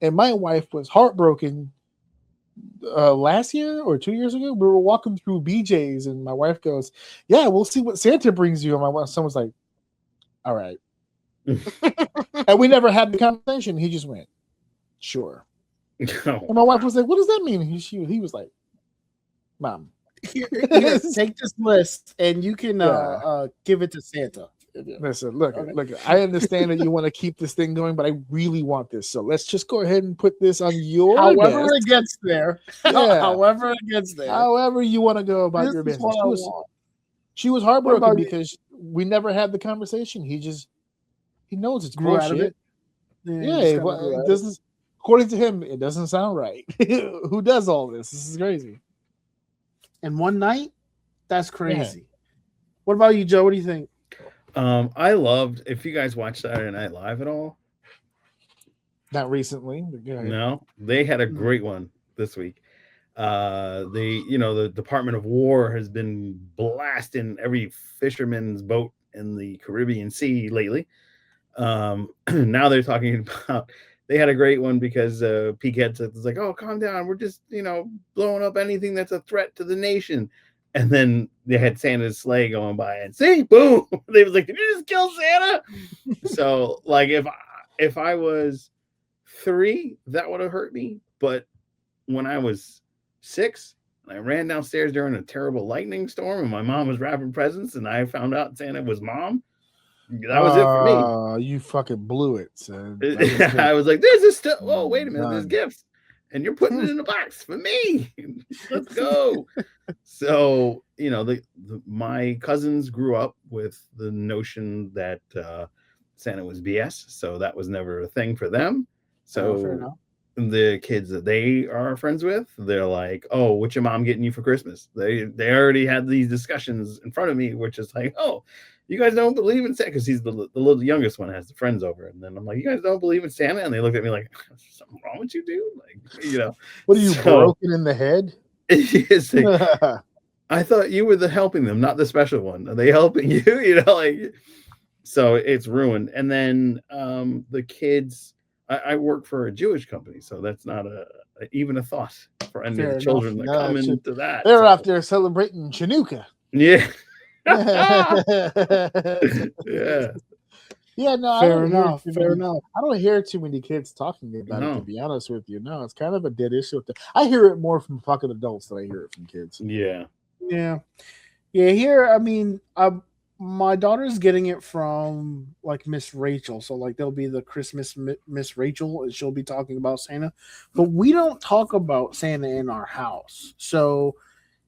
And my wife was heartbroken last year or 2 years ago. We were walking through BJ's and my wife goes, yeah, we'll see what Santa brings you. And my son was like, all right. And we never had the conversation. He just went, sure. And my wife was like, what does that mean? He was like, Mom, here, take this list and you can give it to Santa. Listen, look, I understand that you want to keep this thing going, but I really want this. So let's just go ahead and put this on your However desk. It gets there. Yeah. However it gets there. However you want to go about your business. She was heartbroken because we never had the conversation. He knows it's bullshit. It doesn't. According to him, it doesn't sound right. Who does all this? This is crazy. And one night, that's crazy. Yeah. What about you, Joe? What do you think? I loved, if you guys watch Saturday Night Live at all, Not recently. But go ahead. No, they had a great one this week. The Department of War has been blasting every fisherman's boat in the Caribbean Sea lately. Now they're talking about, they had a great one because Pete Head was like, oh, calm down, we're just blowing up anything that's a threat to the nation. And then they had Santa's sleigh going by, and see, boom, they was like, did you just kill Santa? So like if I was 3, that would have hurt me. But when I was 6, and I ran downstairs during a terrible lightning storm, and my mom was wrapping presents, and I found out Santa was Mom, that was it for me. You fucking blew it, son. I was like, there's this stuff. Oh, wait a minute, there's gifts, and you're putting it in a box for me. Let's go. So my cousins grew up with the notion that Santa was BS, so that was never a thing for them. So the kids that they are friends with, they're like, oh, what's your mom getting you for Christmas? They already had these discussions in front of me, which is like, oh, you guys don't believe in Santa? Because he's the little youngest one, has the friends over. And then I'm like, you guys don't believe in Santa? And they look at me like, something wrong with you, dude? Like, What are you, broken in the head? I thought you were helping them, not the special one. Are they helping you? So it's ruined. And then the kids, I work for a Jewish company, so that's not even a thought for any of the children that come into that. They're out there celebrating Chanukah. Yeah. Yeah, no, fair enough. I don't hear too many kids talking about it, to be honest with you. No, it's kind of a dead issue. I hear it more from fucking adults than I hear it from kids. Yeah. Here, I mean, my daughter's getting it from like Miss Rachel, so like there'll be the Christmas Miss Rachel, and she'll be talking about Santa, but we don't talk about Santa in our house. So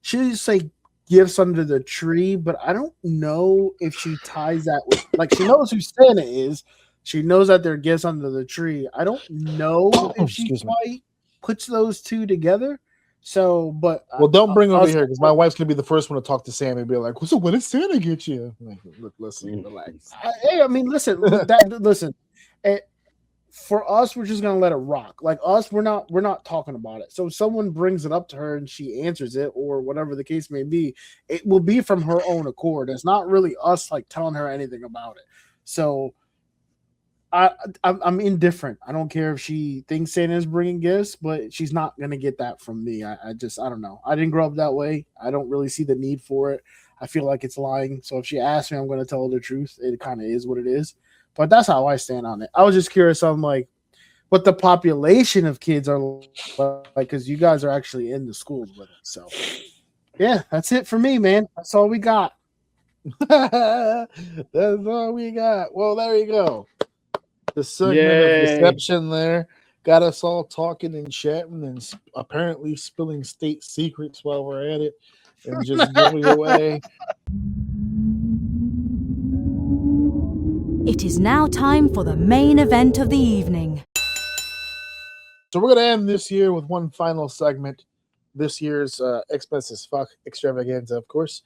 she'll say gifts under the tree, but I don't know if she ties that with, like, she knows who Santa is, she knows that there are gifts under the tree. I don't know if she quite puts those two together. So, but don't bring over here, because my wife's gonna be the first one to talk to Sam and be like, so what did Santa get you? Like, look, listen, relax. Hey, I mean, listen, listen. For us, we're just gonna let it rock. Like us, we're not talking about it. So if someone brings it up to her and she answers it, or whatever the case may be, it will be from her own accord. It's not really us like telling her anything about it. So I'm indifferent. I don't care if she thinks Santa is bringing gifts, but she's not gonna get that from me. I don't know. I didn't grow up that way. I don't really see the need for it. I feel like it's lying. So if she asks me, I'm gonna tell her the truth. It kind of is what it is. But that's how I stand on it. I was just curious on like what the population of kids are like, because you guys are actually in the schools with it. So yeah, that's it for me, man. That's all we got. That's all we got. Well, there you go. The segment of deception there got us all talking and chatting and apparently spilling state secrets while we're at it and just giving away. It is now time for the main event of the evening. So we're going to end this year with one final segment. This year's Xmas as fuck extravaganza, of course.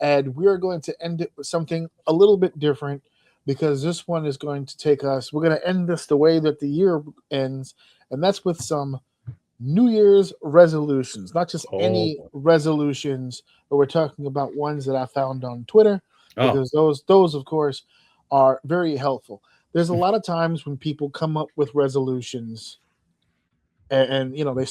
And we're going to end it with something a little bit different, because this one is going to take us, we're going to end this the way that the year ends, and that's with some New Year's resolutions. Not just any resolutions, but we're talking about ones that I found on Twitter, because those, of course, are very helpful. There's a lot of times when people come up with resolutions and they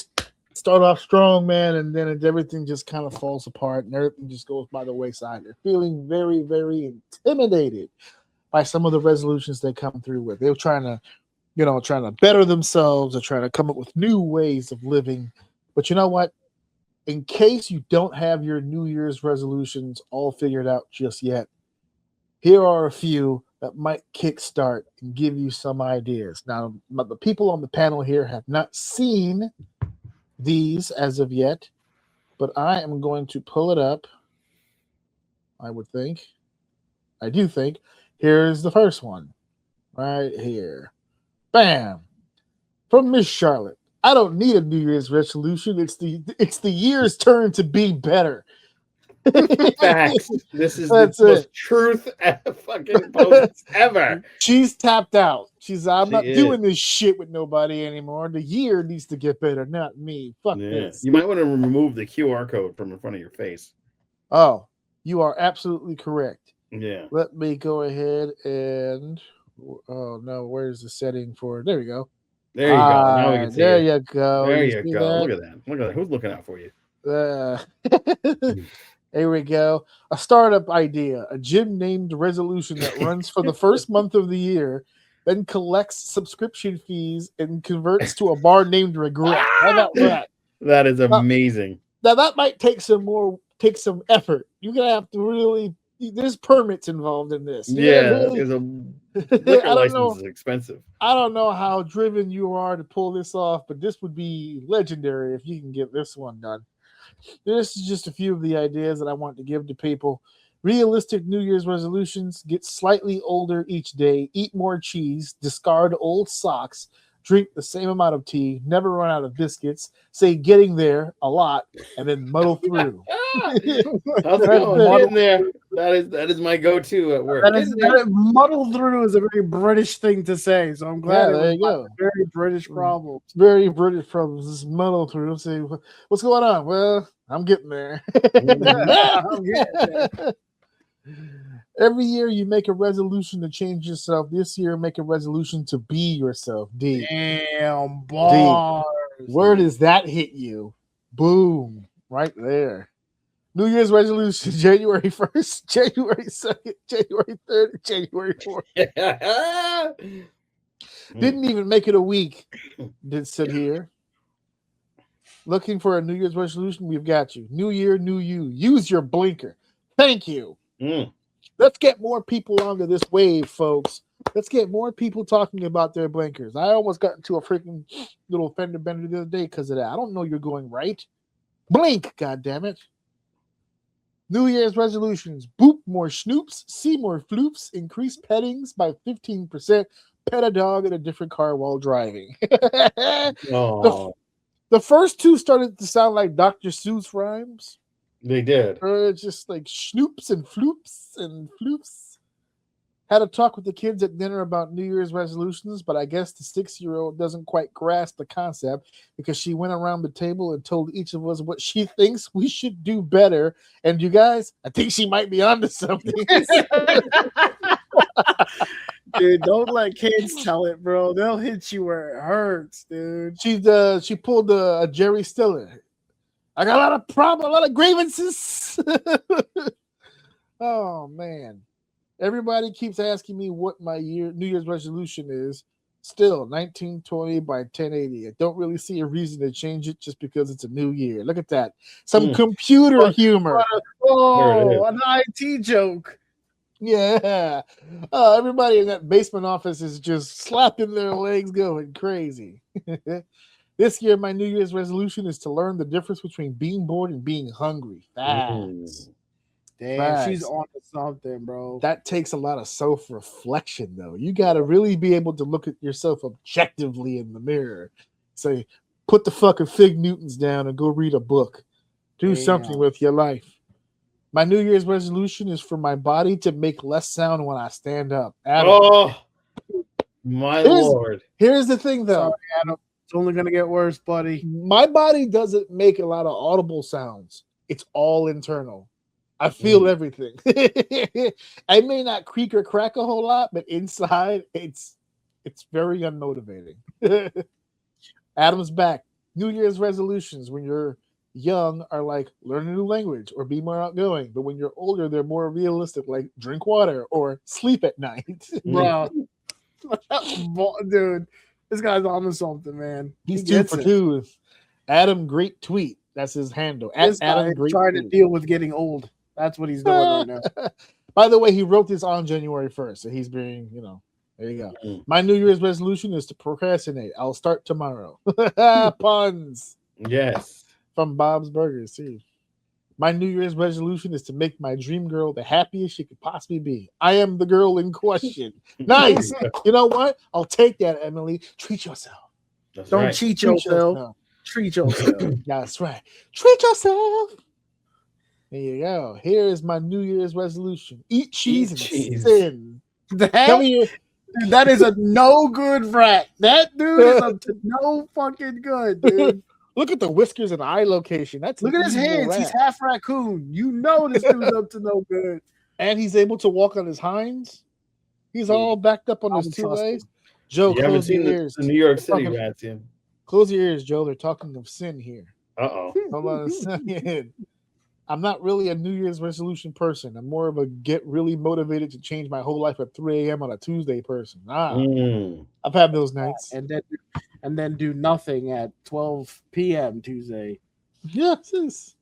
start off strong, man, and then everything just kind of falls apart and everything just goes by the wayside. They're feeling very, very intimidated by some of the resolutions they come through with. They're trying to better themselves. They're trying to come up with new ways of living. But you know what? In case you don't have your New Year's resolutions all figured out just yet, here are a few that might kickstart and give you some ideas. Now, the people on the panel here have not seen these as of yet, but I am going to pull it up. I do think. Here's the first one. Right here. Bam. From Miss Charlotte. I don't need a New Year's resolution. It's the year's turn to be better. Facts. This is That's the most truth fucking post ever. She's tapped out. I'm She not is. doing this shit with nobody anymore. The year needs to get better, not me. Fuck this. You might want to remove the QR code from in front of your face. Oh, you are absolutely correct. Yeah. Let me go ahead and oh no, where's the setting for? There we go. There you go. Now we can see there it. you go. There you you go. Look at that. Look at that. Who's looking out for you? There we go. A startup idea, a gym named resolution that runs for the first month of the year, then collects subscription fees and converts to a bar named Regret. How about that? That is amazing. Now that might take some effort. You're gonna have to really. There's permits involved in this. Because a liquor license is expensive. I don't know how driven you are to pull this off, but this would be legendary if you can get this one done. This is just a few of the ideas that I want to give to people. Realistic New Year's resolutions: get slightly older each day, eat more cheese, discard old socks, drink the same amount of tea, never run out of biscuits, say getting there a lot, and then muddle through. How's it going? Getting there. That is my go-to at work. Muddle through is a very British thing to say, so I'm glad there you go. Very British problem. Very British problems. Just muddle through. Say, what's going on? Well, I'm getting there. I'm getting there. Every year you make a resolution to change yourself. This year, make a resolution to be yourself. D. Damn, bars. Where does that hit you? Boom. Right there. New Year's resolution, January 1st, January 2nd, January 3rd, January 4th. Didn't even make it a week. Did sit here. Looking for a New Year's resolution? We've got you. New year, new you. Use your blinker. Thank you. Let's get more people onto this wave, folks. Let's get more people talking about their blinkers. I almost got into a freaking little fender bender the other day because of that. I don't know you're going right. Blink, goddammit. New Year's resolutions: boop more snoops, see more floops, increase pettings by 15%, pet a dog in a different car while driving. The first two started to sound like Dr. Seuss rhymes. They did. It's just like snoops and floops and floops. Had a talk with the kids at dinner about New Year's resolutions, but I guess the 6-year-old doesn't quite grasp the concept because she went around the table and told each of us what she thinks we should do better. And you guys, I think she might be onto something. Dude, don't let kids tell it, bro. They'll hit you where it hurts, dude. She pulled a Jerry Stiller. I got a lot of problems, a lot of grievances. Oh man. Everybody keeps asking me what my New Year's resolution is. Still 1920 by 1080. I don't really see a reason to change it just because it's a new year. Look at that. Some computer humor. An IT joke. Yeah. Everybody in that basement office is just slapping their legs going crazy. This year, my New Year's resolution is to learn the difference between being bored and being hungry. Facts. Damn, Facts. she's on to something, bro. That takes a lot of self-reflection, though. You got to really be able to look at yourself objectively in the mirror. Say, put the fucking Fig Newtons down and go read a book. Do something with your life. My New Year's resolution is for my body to make less sound when I stand up. Adam, my Lord. Here's the thing, though. Sorry, Adam. It's only going to get worse, buddy. My body doesn't make a lot of audible sounds. It's all internal. I feel everything. I may not creak or crack a whole lot, but inside it's very unmotivating. Adam's back. New Year's resolutions when you're young are like learn a new language or be more outgoing, but when you're older, they're more realistic, like drink water or sleep at night. Bro, dude, this guy's on to something, man. He's 2 for 2. Adam, great tweet. That's his handle. This Adam, guy is trying to deal with getting old. That's what he's doing right now. By the way, he wrote this on January 1st, so he's being, there you go. My New Year's resolution is to procrastinate. I'll start tomorrow. Puns. Yes. From Bob's Burgers, see. My New Year's resolution is to make my dream girl the happiest she could possibly be. I am the girl in question. Nice. You know what? I'll take that, Emily. Treat yourself. Don't cheat yourself. Treat yourself. That's right. Treat yourself. There you go. Here is my New Year's resolution: eat cheese and cheese. sin. That, dude, that is a no good rat. That dude is up to no fucking good, dude. Look at the whiskers and eye location. That's Look at his hands. Rat. He's half raccoon. You know this dude's up to no good. And he's able to walk on his hinds. He's all backed up on his two legs. Joe, You haven't close your seen ears. the New York City rats yet. Close your ears, Joe. They're talking of sin here. Uh-oh. Hold on a second. I'm not really a New Year's resolution person. I'm more of a get really motivated to change my whole life at 3 a.m. on a Tuesday person. I've had those nights. And then do nothing at 12 p.m. Tuesday. Yes.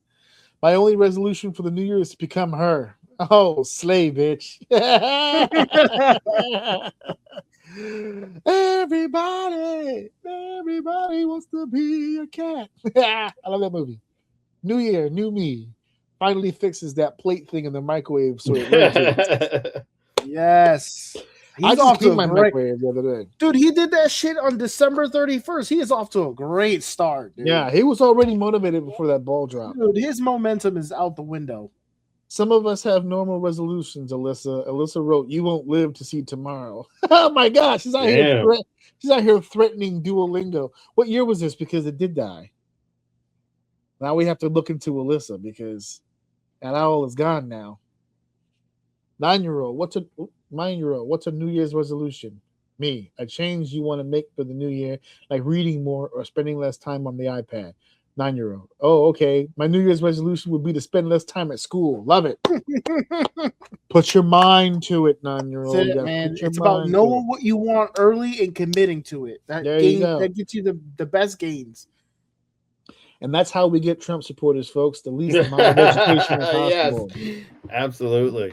My only resolution for the New Year is to become her. Oh, slay, bitch. Everybody wants to be a cat. I love that movie. New Year, new me. Finally fixes that plate thing in the microwave so it rotates. Yes. I just cleaned my microwave the other day. Dude, he did that shit on December 31st. He is off to a great start, dude. Yeah, he was already motivated before that ball drop. Dude, his momentum is out the window. Some of us have normal resolutions, Alyssa. Alyssa wrote, "You won't live to see tomorrow." Oh my gosh, she's out here. She's out here threatening Duolingo. What year was this? Because it did die. Now we have to look into Alyssa because that owl is gone now. 9-year-old, what's a New Year's resolution? Me, a change you want to make for the new year, like reading more or spending less time on the iPad. 9-year-old. Oh, okay. My New Year's resolution would be to spend less time at school. Love it. Put your mind to it, 9-year-old. That's it, man. It's about knowing what you want early and committing to it. That gets you the best gains. And that's how we get Trump supporters, folks. The least amount of education possible. Yes, absolutely.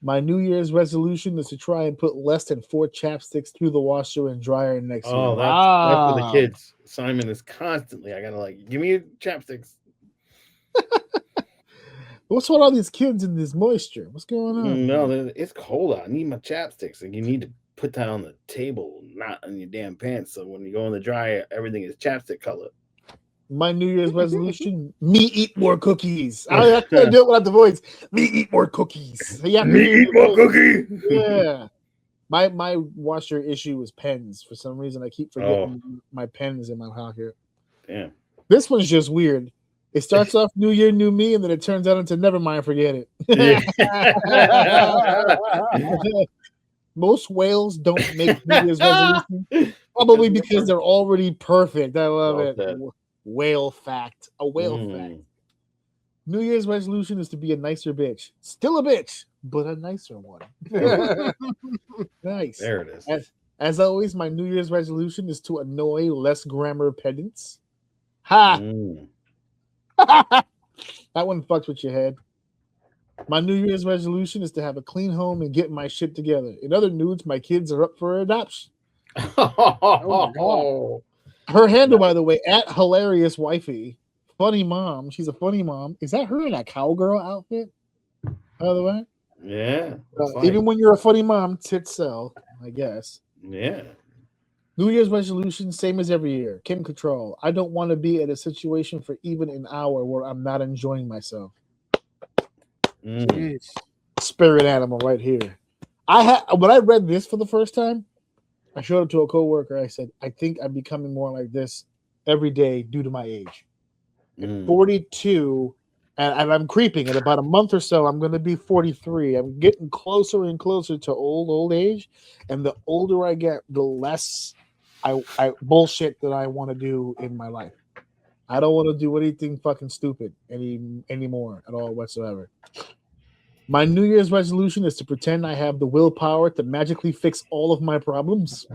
My New Year's resolution is to try and put less than 4 chapsticks through the washer and dryer next year. Oh, that's for the kids. Simon is constantly, I gotta give me your chapsticks. What's with all these kids and this moisture? What's going on? No, it's cold out. I need my chapsticks. And you need to put that on the table, not on your damn pants. So when you go in the dryer, everything is chapstick color. My New Year's resolution: me eat more cookies. I have to do it without the voice. Me eat more cookies. Me eat more cookies. Yeah. My washer issue is pens. For some reason, I keep forgetting my pens in my pocket. Damn. This one's just weird. It starts off New Year, new me, and then it turns out into never mind, forget it. Most whales don't make New Year's resolutions, probably because they're already perfect. I love it. Whale fact. A whale fact. New Year's resolution is to be a nicer bitch. Still a bitch, but a nicer one. Nice. There it is. As always, my New Year's resolution is to annoy less grammar pedants. Ha! That one fucks with your head. My New Year's resolution is to have a clean home and get my shit together. In other news, my kids are up for adoption. Oh my God. Her handle, by the way, at hilarious wifey, funny mom. She's a funny mom. Is that her in a cowgirl outfit? By the way, yeah. Even when you're a funny mom, tits sell, I guess. Yeah. New Year's resolution, same as every year. Kim Control. I don't want to be in a situation for even an hour where I'm not enjoying myself. Spirit animal right here. When I read this for the first time, I showed it to a coworker. I said, I think I'm becoming more like this every day due to my age. At 42, and I'm creeping. In about a month or so, I'm going to be 43. I'm getting closer and closer to old age. And the older I get, the less I bullshit that I want to do in my life. I don't want to do anything fucking stupid anymore at all whatsoever. My New Year's resolution is to pretend I have the willpower to magically fix all of my problems.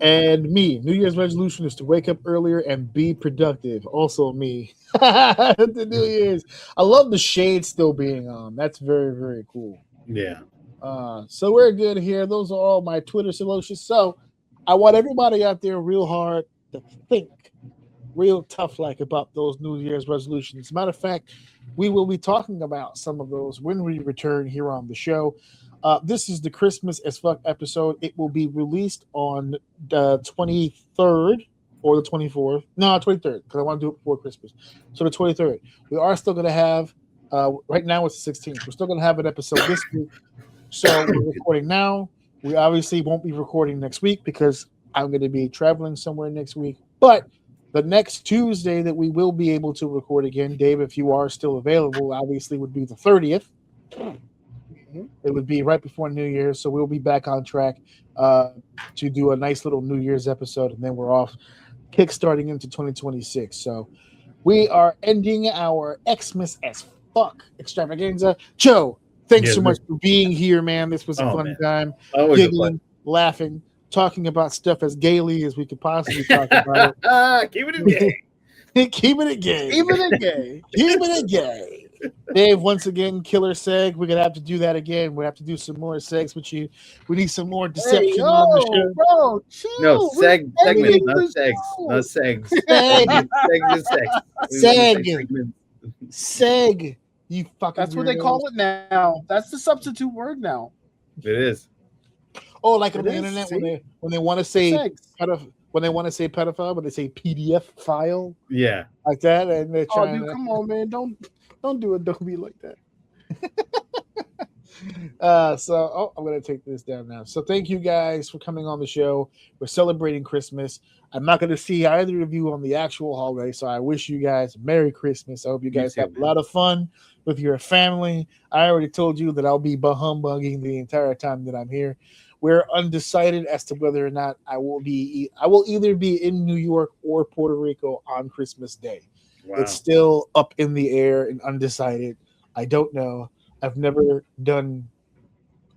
And me, New Year's resolution is to wake up earlier and be productive. Also me. The New Year's. I love the shade still being on. That's very, very cool. Yeah. So we're good here. Those are all my Twitter solutions. So I want everybody out there real hard to think real tough like about those New Year's resolutions. As a matter of fact, we will be talking about some of those when we return here on the show. This is the Christmas as fuck episode. It will be released on the 23rd or the 24th. No, 23rd, because I want to do it before Christmas. So the 23rd. We are still going to have, right now it's the 16th. We're still going to have an episode this week. So we're recording now. We obviously won't be recording next week because I'm going to be traveling somewhere next week. But the next Tuesday that we will be able to record again, Dave, if you are still available, obviously would be the 30th. It would be right before New Year's, so we'll be back on track to do a nice little New Year's episode, and then we're off kickstarting into 2026. So we are ending our Xmas as fuck extravaganza. Joe, thanks so much for being here, man. This was a fun time. Giggling, laughing, talking about stuff as gaily as we could possibly talk about it. Keep it gay. Keeping it gay. Keeping it gay. Keeping it gay. Dave, once again, killer seg. We're gonna have to do that again. We have to do some more segs with you. We need some more deception on the show. Bro, chill. No, segment, not segs. Not segs. Seg. You fucking. That's what they call it now. That's the substitute word now. It is. Oh, like on the internet when they want to say pedophile, but they say PDF file. Yeah, like that, and they're trying. Dude, come on, man! Don't do it. Don't be like that. I'm gonna take this down now. So thank you guys for coming on the show. We're celebrating Christmas. I'm not gonna see either of you on the actual holiday, so I wish you guys Merry Christmas. I hope you guys have a lot of fun with your family. I already told you that I'll be humbugging the entire time that I'm here. We're undecided as to whether or not I will either be in New York or Puerto Rico on Christmas Day. Wow. It's still up in the air and undecided. I don't know. I've never done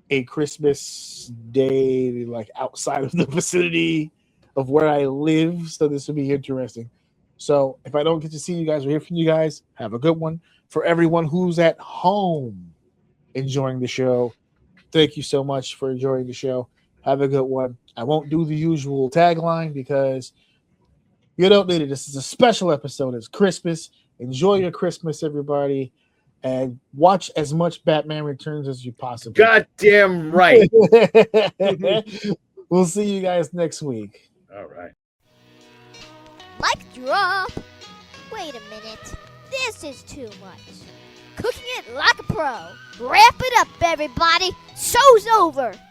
a Christmas Day like outside of the vicinity of where I live, so this will be interesting. So if I don't get to see you guys or hear from you guys, have a good one. For everyone who's at home enjoying the show, thank you so much for enjoying the show. Have a good one. I won't do the usual tagline because you don't need it. This is a special episode. It's Christmas. Enjoy your Christmas, everybody, and watch as much Batman Returns as you possibly can. Goddamn right. We'll see you guys next week. All right. Mic drop. Wait a minute. This is too much. Cooking it like a pro. Wrap it up, everybody. Show's over.